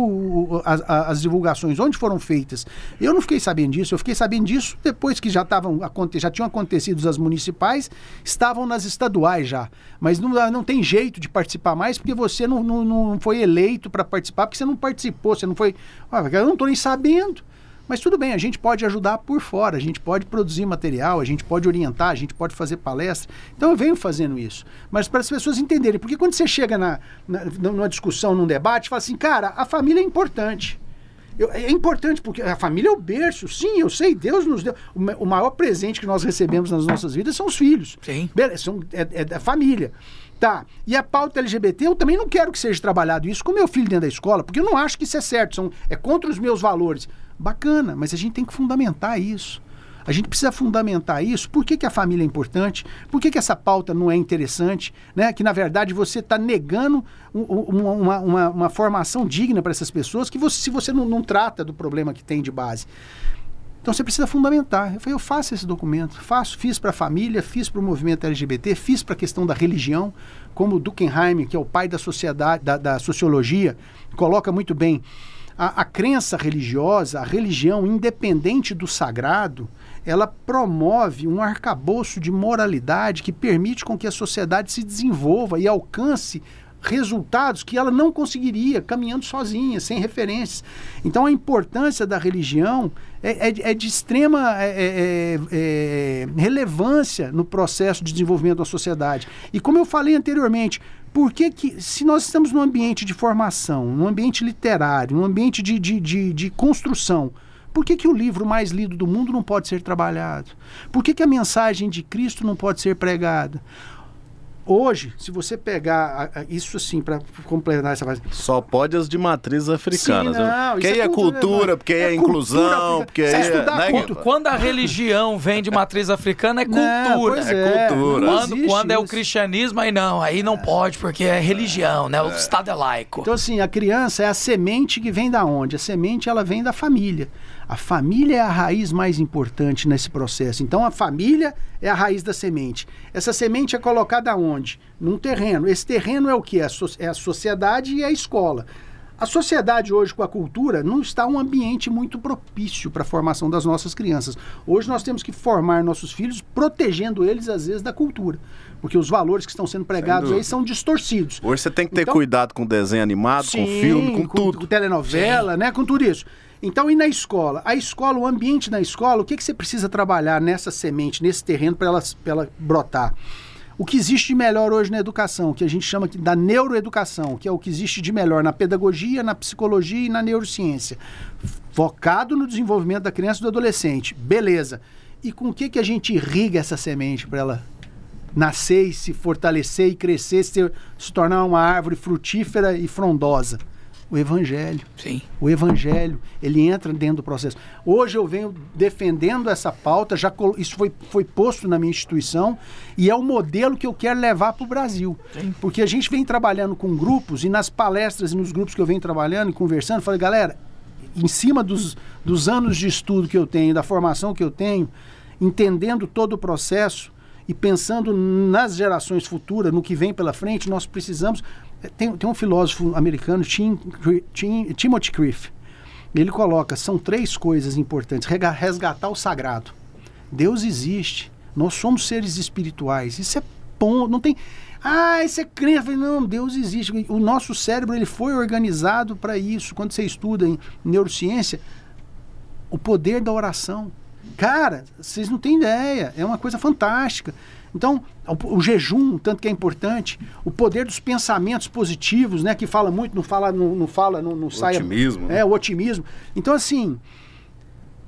as divulgações? Onde foram feitas? Eu não fiquei sabendo disso, eu fiquei sabendo disso depois que já tinham acontecido as municipais, estavam nas estaduais já. Mas não tem jeito de participar mais porque você não foi eleito para participar, porque você não participou, você não foi... eu não estou nem sabendo. Mas tudo bem, a gente pode ajudar por fora, a gente pode produzir material, a gente pode orientar, a gente pode fazer palestra. Então eu venho fazendo isso. Mas para as pessoas entenderem, porque quando você chega numa discussão, num debate, fala assim, cara, a família é importante. É importante porque a família é o berço. Sim, eu sei, Deus nos deu. O maior presente que nós recebemos nas nossas vidas são os filhos. Sim. É da família. Tá, e a pauta LGBT, eu também não quero que seja trabalhado isso com meu filho dentro da escola, porque eu não acho que isso é certo, é contra os meus valores. Bacana, mas a gente tem que fundamentar isso. A gente precisa fundamentar isso. Por que a família é importante? Por que essa pauta não é interessante? Né? Que, na verdade, você está negando uma formação digna para essas pessoas se você não trata do problema que tem de base. Então você precisa fundamentar. Eu faço esse documento, fiz para a família, fiz para o movimento LGBT, fiz para a questão da religião, como o Durkheim, que é o pai da sociedade, da sociologia, coloca muito bem. A crença religiosa, a religião, independente do sagrado, ela promove um arcabouço de moralidade que permite com que a sociedade se desenvolva e alcance resultados que ela não conseguiria caminhando sozinha, sem referências. Então a importância da religião é de extrema relevância no processo de desenvolvimento da sociedade. E como eu falei anteriormente, por que se nós estamos num ambiente de formação, num ambiente literário, num ambiente de construção, por que o livro mais lido do mundo não pode ser trabalhado? Por que a mensagem de Cristo não pode ser pregada? Hoje, se você pegar isso assim, para completar essa fase... Só pode as de matriz africana. Sim, não, porque aí é cultura, porque aí é inclusão, porque aí Quando a religião vem de matriz africana, é cultura. É cultura. Quando é o cristianismo, aí não pode, porque é religião, né? O Estado é laico. Então, assim, a criança é a semente que vem da onde? A semente, ela vem da família. A família é a raiz mais importante nesse processo. Então, a família é a raiz da semente. Essa semente é colocada onde? Num terreno. Esse terreno é o quê? É a sociedade e a escola. A sociedade hoje, com a cultura, não está um ambiente muito propício para a formação das nossas crianças. Hoje nós temos que formar nossos filhos protegendo eles, às vezes, da cultura. Porque os valores que estão sendo pregados aí são distorcidos. Hoje você tem que ter cuidado com desenho animado, com filme, com tudo. Com telenovela, né? Com tudo isso. Então, e na escola? A escola, o ambiente na escola, o que você precisa trabalhar nessa semente, nesse terreno, para ela brotar? O que existe de melhor hoje na educação, que a gente chama da neuroeducação, que é o que existe de melhor na pedagogia, na psicologia e na neurociência. Focado no desenvolvimento da criança e do adolescente. Beleza. E com o que a gente irriga essa semente para ela nascer e se fortalecer e crescer, se tornar uma árvore frutífera e frondosa? O Evangelho. Sim. O Evangelho, ele entra dentro do processo. Hoje eu venho defendendo essa pauta, isso foi posto na minha instituição e é o modelo que eu quero levar para o Brasil. Sim. Porque a gente vem trabalhando com grupos e nas palestras e nos grupos que eu venho trabalhando e conversando, eu falei, galera, em cima dos anos de estudo que eu tenho, da formação que eu tenho, entendendo todo o processo e pensando nas gerações futuras, no que vem pela frente, nós precisamos... Tem um filósofo americano, Timothy Cliff, ele coloca, são 3 coisas importantes: resgatar o sagrado. Deus existe, nós somos seres espirituais, isso é bom, não tem... isso é crença. Não, Deus existe. O nosso cérebro, ele foi organizado para isso. Quando você estuda em neurociência, o poder da oração. Cara, vocês não têm ideia, é uma coisa fantástica. Então, o jejum, tanto que é importante, o poder dos pensamentos positivos, né, que fala muito, não sai... Otimismo. O otimismo. Então, assim,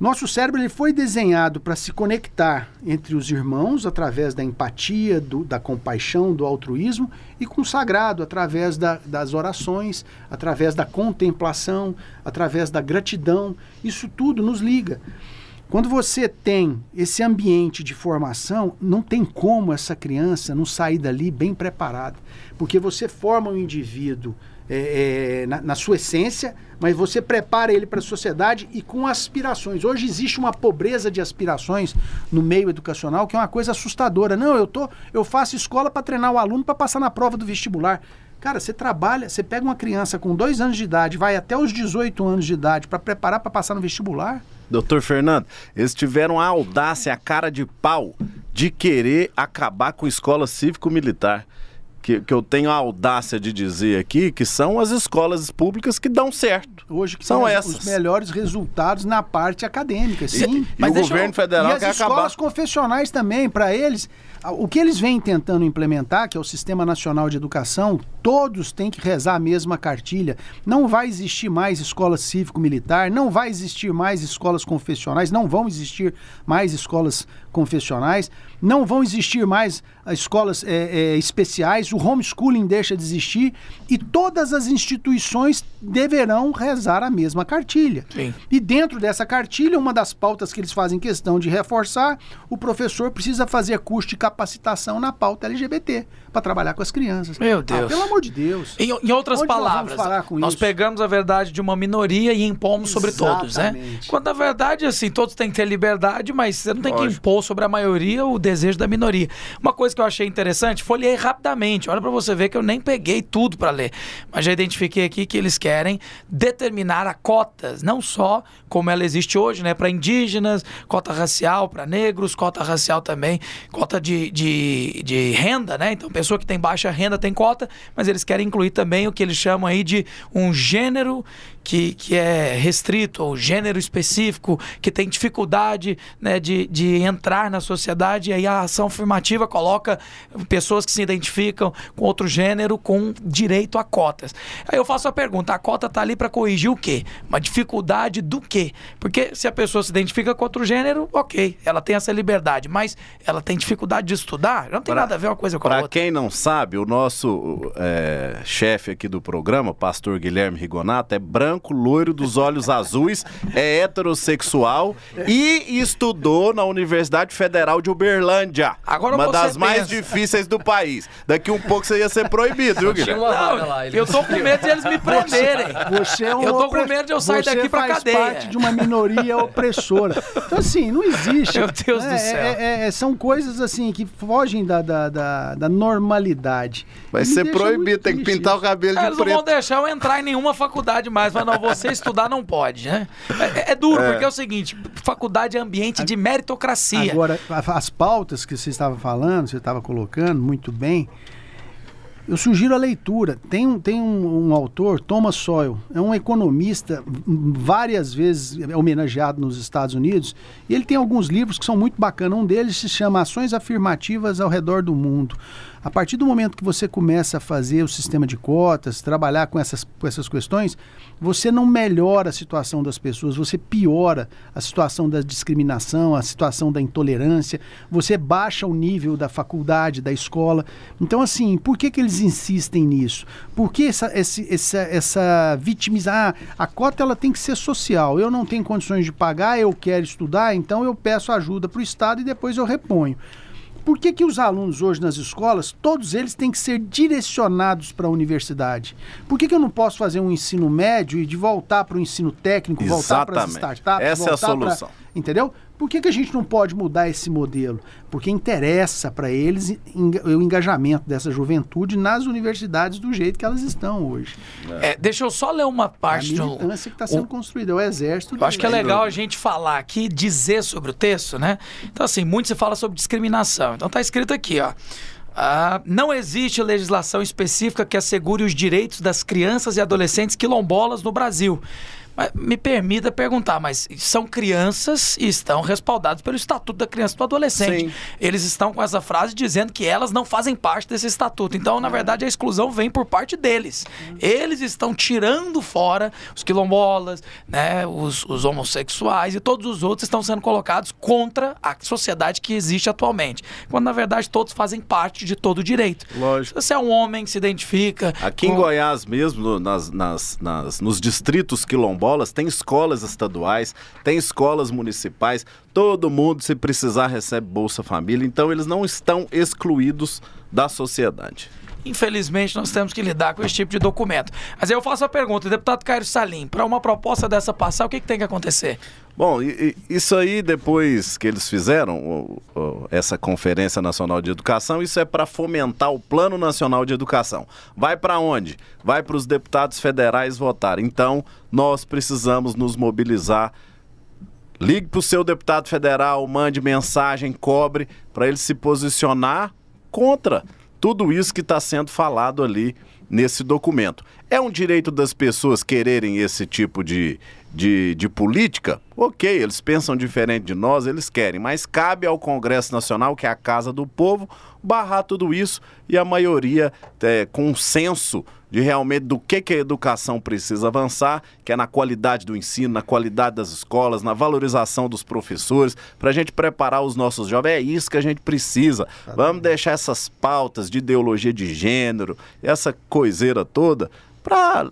nosso cérebro ele foi desenhado para se conectar entre os irmãos através da empatia, da compaixão, do altruísmo, e com o sagrado, através das orações, através da contemplação, através da gratidão. Isso tudo nos liga. Quando você tem esse ambiente de formação, não tem como essa criança não sair dali bem preparada. Porque você forma um indivíduo na sua essência, mas você prepara ele para a sociedade e com aspirações. Hoje existe uma pobreza de aspirações no meio educacional que é uma coisa assustadora. Não, eu faço escola para treinar o aluno para passar na prova do vestibular. Cara, você trabalha, você pega uma criança com 2 anos de idade, vai até os 18 anos de idade para preparar para passar no vestibular... Doutor Fernando, eles tiveram a audácia, a cara de pau de querer acabar com a escola cívico-militar. Que eu tenho a audácia de dizer aqui que são as escolas públicas que dão certo. Hoje que são tem essas. Os melhores resultados na parte acadêmica, sim. Mas o governo federal quer acabar. E as escolas confessionais também, para eles... O que eles vêm tentando implementar, que é o Sistema Nacional de Educação, todos têm que rezar a mesma cartilha. Não vai existir mais escola cívico-militar, não vai existir mais escolas confessionais, não vão existir mais escolas confessionais, não vão existir mais escolas especiais, o homeschooling deixa de existir e todas as instituições deverão rezar a mesma cartilha. Sim. E dentro dessa cartilha, uma das pautas que eles fazem questão de reforçar, o professor precisa fazer curso de capacitação na pauta LGBT para trabalhar com as crianças. Meu Deus. Pelo amor de Deus. Em outras palavras, nós pegamos a verdade de uma minoria e impomos sobre todos, né? Quando na verdade, assim, todos têm que ter liberdade, mas você não tem que impor sobre a maioria o desejo da minoria. Uma coisa que eu achei interessante, folhei rapidamente, olha para você ver que eu nem peguei tudo para ler, mas já identifiquei aqui que eles querem determinar a cotas, não só como ela existe hoje, né, para indígenas, cota racial para negros, cota racial também, cota de renda, né? Então, pessoa que tem baixa renda tem cota, mas eles querem incluir também o que eles chamam aí de um gênero que é restrito, ou gênero específico, que tem dificuldade, né, de entrar na sociedade, e aí a ação afirmativa coloca pessoas que se identificam com outro gênero com direito a cotas. Aí eu faço a pergunta, a cota está ali para corrigir o quê? Uma dificuldade do quê? Porque se a pessoa se identifica com outro gênero, ok, ela tem essa liberdade, mas ela tem dificuldade de estudar? Não tem nada a ver uma coisa com a outra. Para quem não sabe, o nosso chefe aqui do programa, pastor Guilherme Rigonato, é branco, loiro, dos olhos azuis, é heterossexual e estudou na Universidade Federal de Uberlândia, agora uma das mais difíceis do país. Daqui um pouco você ia ser proibido, viu, Guilherme? Eu tô com medo de eles me prenderem. Eu tô com medo de eu sair daqui pra cadeia. Você faz parte de uma minoria opressora. Então, assim, não existe. Meu Deus do céu. São coisas, assim, que fogem da normalidade. Vai ser proibido, tem que pintar o cabelo de preto. Eles não vão deixar eu entrar em nenhuma faculdade mais. Mas não, você estudar não pode, né? É duro, porque é o seguinte, faculdade é ambiente de meritocracia. Agora, as pautas que você estava falando, você estava colocando muito bem, eu sugiro a leitura. Tem um autor, Thomas Sowell, é um economista várias vezes homenageado nos Estados Unidos, e ele tem alguns livros que são muito bacanas. Um deles se chama Ações Afirmativas ao Redor do Mundo. A partir do momento que você começa a fazer o sistema de cotas, trabalhar com essas questões, você não melhora a situação das pessoas, você piora a situação da discriminação, a situação da intolerância, você baixa o nível da faculdade, da escola. Então, assim, por que eles eles insistem nisso? Por que essa vitimizar? A cota ela tem que ser social. Eu não tenho condições de pagar, eu quero estudar, então eu peço ajuda para o Estado e depois eu reponho. Por que os alunos hoje nas escolas, todos eles têm que ser direcionados para a universidade? Por que eu não posso fazer um ensino médio e de voltar para o ensino técnico, voltar para as startups? Essa é a solução. Entendeu? Por que a gente não pode mudar esse modelo? Porque interessa para eles o engajamento dessa juventude nas universidades do jeito que elas estão hoje. Deixa eu só ler uma parte. A militância que está sendo construída, é o exército. Eu acho que é legal a gente falar aqui, dizer sobre o texto, né? Então, assim, muito se fala sobre discriminação. Então, tá escrito aqui, ó. Não existe legislação específica que assegure os direitos das crianças e adolescentes quilombolas no Brasil. Mas me permita perguntar, mas são crianças e estão respaldados pelo Estatuto da Criança e do Adolescente. Sim. Eles estão com essa frase dizendo que elas não fazem parte desse estatuto. Então, na verdade, a exclusão vem por parte deles. Eles estão tirando fora os quilombolas, né, os homossexuais e todos os outros estão sendo colocados contra a sociedade que existe atualmente. Quando, na verdade, todos fazem parte de todo o direito. Lógico. Se você é um homem que se identifica... Aqui em Goiás mesmo, nos distritos quilombolas, tem escolas estaduais, tem escolas municipais, todo mundo, se precisar, recebe Bolsa Família, então eles não estão excluídos da sociedade. Infelizmente, nós temos que lidar com esse tipo de documento. Mas aí eu faço a pergunta, deputado Caio Salim, para uma proposta dessa passar, o que tem que acontecer? Bom, isso aí, depois que eles fizeram essa Conferência Nacional de Educação, isso é para fomentar o Plano Nacional de Educação. Vai para onde? Vai para os deputados federais votarem. Então, nós precisamos nos mobilizar. Ligue para o seu deputado federal, mande mensagem, cobre, para ele se posicionar contra tudo isso que está sendo falado ali nesse documento. É um direito das pessoas quererem esse tipo de política? Ok, eles pensam diferente de nós, eles querem, mas cabe ao Congresso Nacional, que é a casa do povo, barrar tudo isso e a maioria com um senso de realmente do que a educação precisa avançar, que é na qualidade do ensino, na qualidade das escolas, na valorização dos professores, para a gente preparar os nossos jovens. É isso que a gente precisa. Vamos deixar essas pautas de ideologia de gênero, essa coiseira toda, para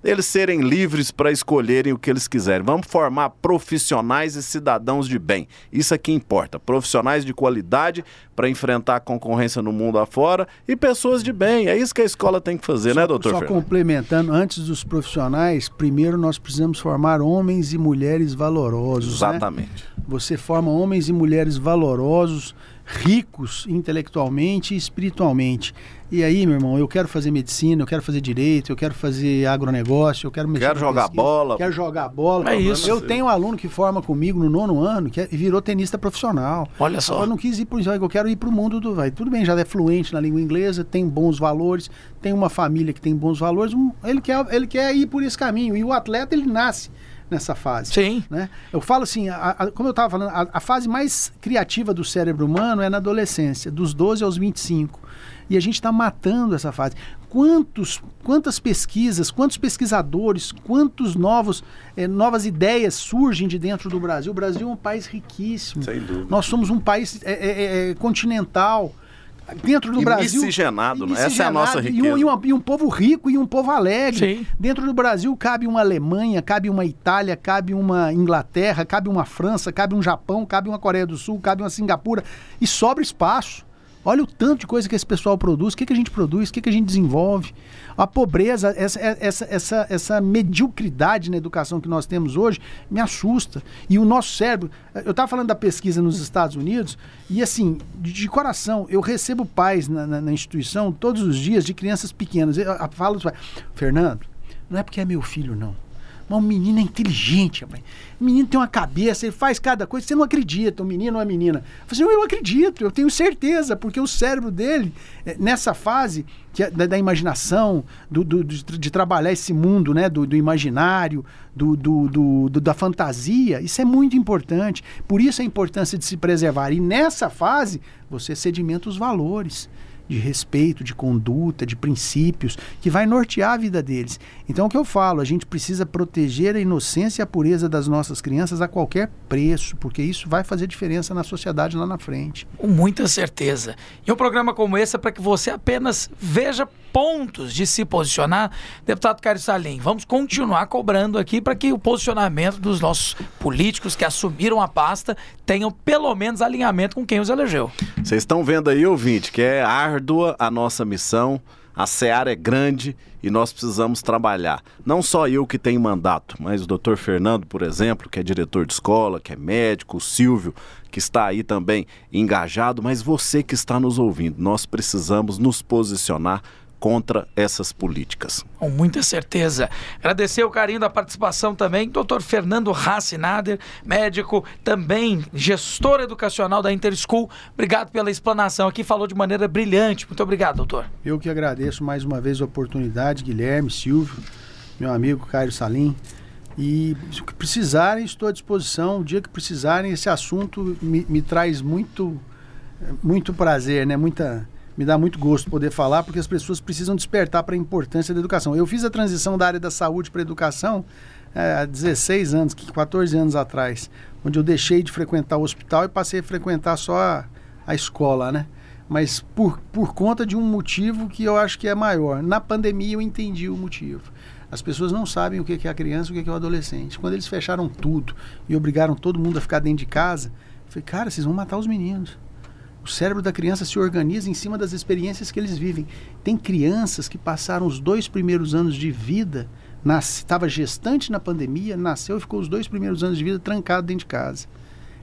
eles serem livres para escolherem o que eles quiserem. Vamos formar profissionais e cidadãos de bem. Isso é que importa. Profissionais de qualidade para enfrentar a concorrência no mundo afora e pessoas de bem. É isso que a escola tem que fazer, né, doutor Fernando? Só complementando, antes dos profissionais, primeiro nós precisamos formar homens e mulheres valorosos. Exatamente. Né? Você forma homens e mulheres valorosos, ricos intelectualmente e espiritualmente. E aí, meu irmão, eu quero fazer medicina, eu quero fazer direito, eu quero fazer agronegócio, eu quero mexer Quero jogar pesquisa, bola. Quero jogar bola. É isso. Eu tenho um aluno que forma comigo no 9º ano que virou tenista profissional. Olha só. Eu não quis ir para eu quero ir para o mundo do... Tudo bem, já é fluente na língua inglesa, tem bons valores, tem uma família que tem bons valores, ele quer ir por esse caminho. E o atleta, ele nasce nessa fase. Sim. Né? Eu falo assim, como eu estava falando, a fase mais criativa do cérebro humano é na adolescência, dos 12 aos 25. E a gente está matando essa fase. Quantas pesquisas, quantos pesquisadores, quantas novas ideias surgem de dentro do Brasil? O Brasil é um país riquíssimo. Sem dúvida. Nós somos um país continental. Dentro do Brasil... Miscigenado, né? Essa é a nossa riqueza. E um povo rico e um povo alegre. Sim. Dentro do Brasil cabe uma Alemanha, cabe uma Itália, cabe uma Inglaterra, cabe uma França, cabe um Japão, cabe uma Coreia do Sul, cabe uma Singapura. E sobra espaço. Olha o tanto de coisa que esse pessoal produz, o que a gente produz, o que a gente desenvolve. A pobreza, essa mediocridade na educação que nós temos hoje me assusta. E o nosso cérebro... Eu estava falando da pesquisa nos Estados Unidos e, assim, de coração, eu recebo pais na instituição todos os dias de crianças pequenas. Eu falo, Fernando, não é porque é meu filho, não. Mas o menino é inteligente, rapaz. O menino tem uma cabeça, ele faz cada coisa, você não acredita, o menino ou a menina. Eu falo assim, eu acredito, eu tenho certeza, porque o cérebro dele, nessa fase da imaginação, de trabalhar esse mundo, né, do imaginário, da fantasia, isso é muito importante. Por isso a importância de se preservar. E nessa fase, você sedimenta os valores. de respeito, de conduta, de princípios, que vai nortear a vida deles. Então, o que eu falo, a gente precisa proteger a inocência e a pureza das nossas crianças a qualquer preço, porque isso vai fazer diferença na sociedade lá na frente. Com muita certeza. E um programa como esse é para que você apenas veja pontos de se posicionar. Deputado Caio Salim, vamos continuar cobrando aqui para que o posicionamento dos nossos políticos que assumiram a pasta tenham pelo menos alinhamento com quem os elegeu. Vocês estão vendo aí, ouvinte, que é árdua a nossa missão, a seara é grande e nós precisamos trabalhar. Não só eu que tenho mandato, mas o doutor Fernando, por exemplo, que é diretor de escola, que é médico, o Silvio, que está aí também engajado, mas você que está nos ouvindo, nós precisamos nos posicionar contra essas políticas. Com muita certeza. Agradecer o carinho da participação também do Dr. Fernando Hassi Nader, médico, também gestor educacional da Interschool. Obrigado pela explanação aqui, falou de maneira brilhante. Muito obrigado, doutor. Eu que agradeço mais uma vez a oportunidade, Guilherme, Silvio, meu amigo Caio Salim. E se precisarem, estou à disposição. O dia que precisarem, esse assunto me traz muito prazer, né? Me dá muito gosto poder falar, porque as pessoas precisam despertar para a importância da educação. Eu fiz a transição da área da saúde para a educação há 16 anos, 14 anos atrás, onde eu deixei de frequentar o hospital e passei a frequentar só a escola, né? Mas por conta de um motivo que eu acho que é maior. Na pandemia eu entendi o motivo. As pessoas não sabem o que é a criança e o que é o adolescente. Quando eles fecharam tudo e obrigaram todo mundo a ficar dentro de casa, eu falei, cara, vocês vão matar os meninos. O cérebro da criança se organiza em cima das experiências que eles vivem. Tem crianças que passaram os 2 primeiros anos de vida, estava gestante na pandemia, nasceu e ficou os 2 primeiros anos de vida trancado dentro de casa.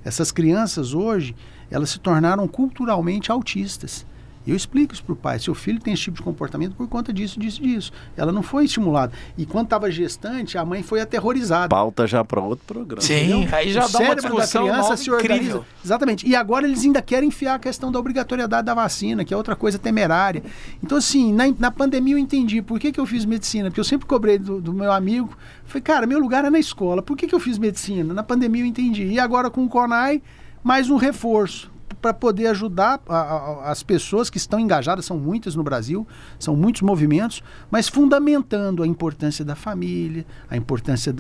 Essas crianças hoje, elas se tornaram culturalmente autistas. Eu explico isso para o pai. Seu filho tem esse tipo de comportamento por conta disso, disso. Ela não foi estimulada. E quando estava gestante, a mãe foi aterrorizada. Pauta já para outro programa. Sim, entendeu? Aí já dá uma discussão da criança se organiza. Incrível. Exatamente. E agora eles ainda querem enfiar a questão da obrigatoriedade da vacina, que é outra coisa temerária. Então, assim, na pandemia eu entendi. Por que eu fiz medicina? Porque eu sempre cobrei do meu amigo. Falei, cara, meu lugar é na escola. Por que eu fiz medicina? Na pandemia eu entendi. E agora com o CONAI, mais um reforço para poder ajudar as pessoas que estão engajadas, são muitas no Brasil, são muitos movimentos, mas fundamentando a importância da família, a importância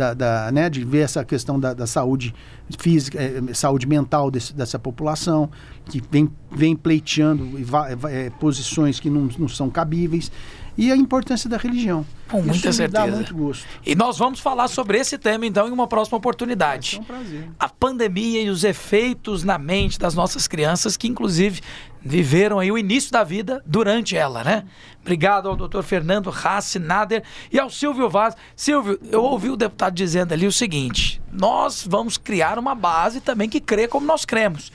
né, de ver essa questão da saúde física, saúde mental dessa população, que vem pleiteando posições que não são cabíveis, e a importância da religião. Com muita certeza. Me dá muito gosto. E nós vamos falar sobre esse tema, então, em uma próxima oportunidade. É um prazer. A pandemia e os efeitos na mente das nossas crianças, que inclusive viveram aí o início da vida durante ela, né? Obrigado ao Dr. Fernando Hassi Nader e ao Silvio Vaz. Silvio, eu ouvi o deputado dizendo ali o seguinte: nós vamos criar uma base também que crê como nós cremos.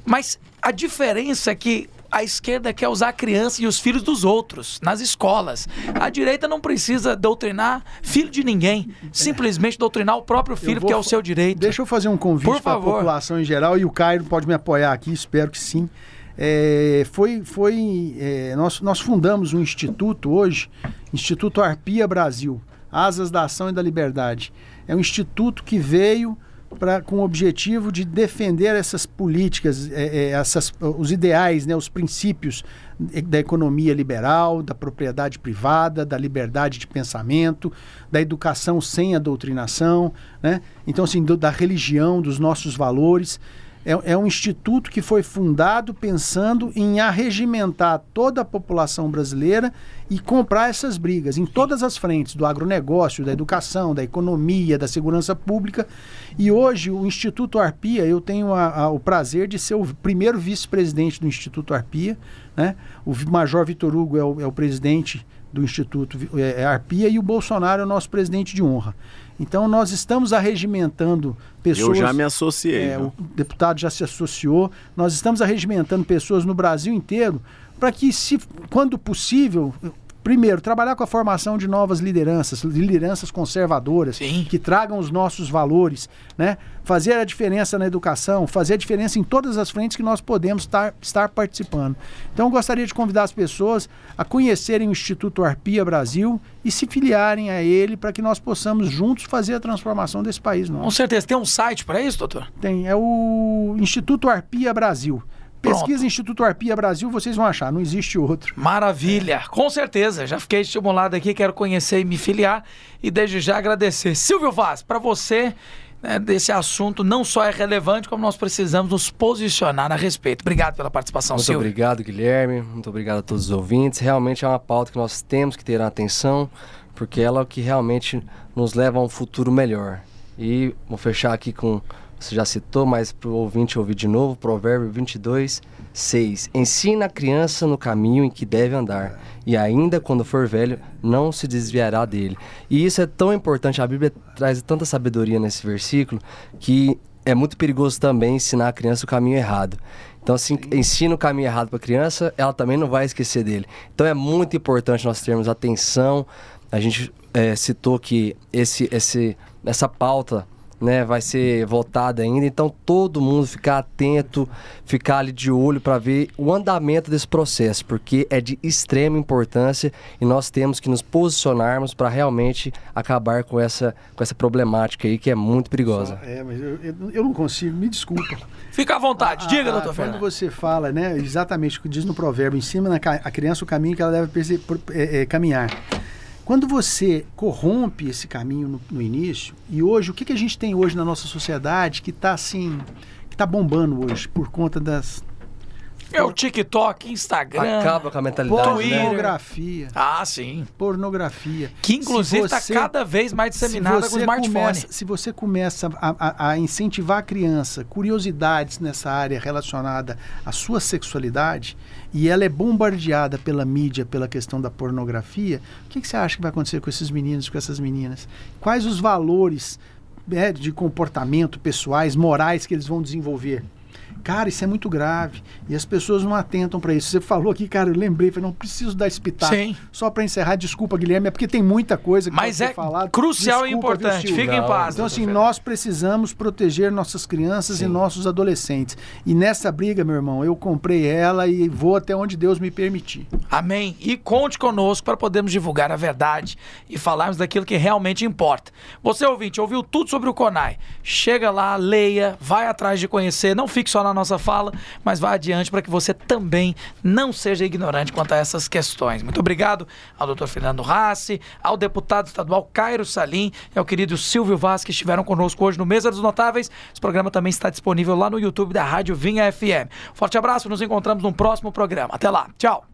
Mas a diferença é que a esquerda quer usar a criança e os filhos dos outros nas escolas. A direita não precisa doutrinar filho de ninguém. Simplesmente doutrinar o próprio filho, que é o seu direito. Deixa eu fazer um convite para a população em geral, e o Caio pode me apoiar aqui, espero que sim. Nós fundamos um instituto hoje, Instituto Arpia Brasil, Asas da Ação e da Liberdade. É um instituto que veio com o objetivo de defender essas políticas, os ideais, né, os princípios da economia liberal, da propriedade privada, da liberdade de pensamento, da educação sem a doutrinação, né? Então, assim, da religião, dos nossos valores. É um instituto que foi fundado pensando em arregimentar toda a população brasileira e comprar essas brigas em todas as frentes, do agronegócio, da educação, da economia, da segurança pública. E hoje o Instituto Arpia, eu tenho o prazer de ser o primeiro vice-presidente do Instituto Arpia, né? O Major Vitor Hugo é o presidente do Instituto Arpia e o Bolsonaro é o nosso presidente de honra. Então nós estamos arregimentando pessoas... Eu já me associei. O deputado já se associou. Nós estamos arregimentando pessoas no Brasil inteiro para que, quando possível... Primeiro, trabalhar com a formação de novas lideranças conservadoras, sim, que tragam os nossos valores, né? Fazer a diferença na educação, fazer a diferença em todas as frentes que nós podemos estar participando. Então, eu gostaria de convidar as pessoas a conhecerem o Instituto Arpia Brasil e se filiarem a ele para que nós possamos juntos fazer a transformação desse país nosso. Com certeza. Tem um site para isso, doutor? Tem. É o Instituto Arpia Brasil. Pesquisa Instituto Arpia Brasil, vocês vão achar, não existe outro. Maravilha, com certeza. Já fiquei estimulado aqui, quero conhecer e me filiar. E desde já agradecer. Silvio Vaz, para você, né, desse assunto não só é relevante, como nós precisamos nos posicionar a respeito. Obrigado pela participação, Muito Silvio. obrigado, Guilherme. Muito obrigado a todos os ouvintes. Realmente é uma pauta que nós temos que ter atenção, porque ela é o que realmente nos leva a um futuro melhor. E vou fechar aqui com, você já citou, mas para o ouvinte ouvir de novo, Provérbio 22:6. Ensina a criança no caminho em que deve andar, e ainda quando for velho, não se desviará dele. E isso é tão importante, a Bíblia traz tanta sabedoria nesse versículo, que é muito perigoso também ensinar a criança o caminho errado. Então, assim, ensina o caminho errado para a criança, ela também não vai esquecer dele. Então, é muito importante nós termos atenção. A gente citou que essa pauta, né, vai ser votada ainda, então todo mundo ficar atento, ficar ali de olho para ver o andamento desse processo, porque é de extrema importância e nós temos que nos posicionarmos para realmente acabar com essa problemática aí que é muito perigosa. Mas eu não consigo, me desculpa. Fica à vontade, diga, doutor Fernando. Fernando. Quando você fala, né, exatamente o que diz no provérbio, ensina a criança o caminho que ela deve caminhar. Quando você corrompe esse caminho no início, e hoje, o que a gente tem hoje na nossa sociedade que está assim, que está bombando hoje por conta das... É o TikTok, Instagram. Acaba com a mentalidade, pornografia. Né? Ah, sim. Pornografia. Que inclusive está cada vez mais disseminada com o smartphone. Se você começa a incentivar a criança curiosidades nessa área relacionada à sua sexualidade, e ela é bombardeada pela mídia, pela questão da pornografia, o que você acha que vai acontecer com esses meninos, com essas meninas? Quais os valores de comportamento pessoais, morais que eles vão desenvolver? Cara, isso é muito grave. E as pessoas não atentam para isso. Você falou aqui, cara, eu lembrei, falei, não preciso dar esse pitaco. Sim. Só para encerrar, desculpa, Guilherme, é porque tem muita coisa que mas pode ser falado. Crucial desculpa, e importante. Viu, Fica em paz. Então, assim, nós precisamos proteger nossas crianças e nossos adolescentes. E nessa briga, meu irmão, eu comprei ela e vou até onde Deus me permitir. Amém. E conte conosco para podermos divulgar a verdade e falarmos daquilo que realmente importa. Você, ouvinte, ouviu tudo sobre o CONAI. Chega lá, leia, vai atrás de conhecer, não fique só na nossa fala, mas vá adiante para que você também não seja ignorante quanto a essas questões. Muito obrigado ao doutor Fernando Rassi, ao deputado estadual Cairo Salim e ao querido Silvio Vaz, que estiveram conosco hoje no Mesa dos Notáveis. Esse programa também está disponível lá no YouTube da Rádio Vinha FM. Forte abraço, nos encontramos no próximo programa. Até lá, tchau!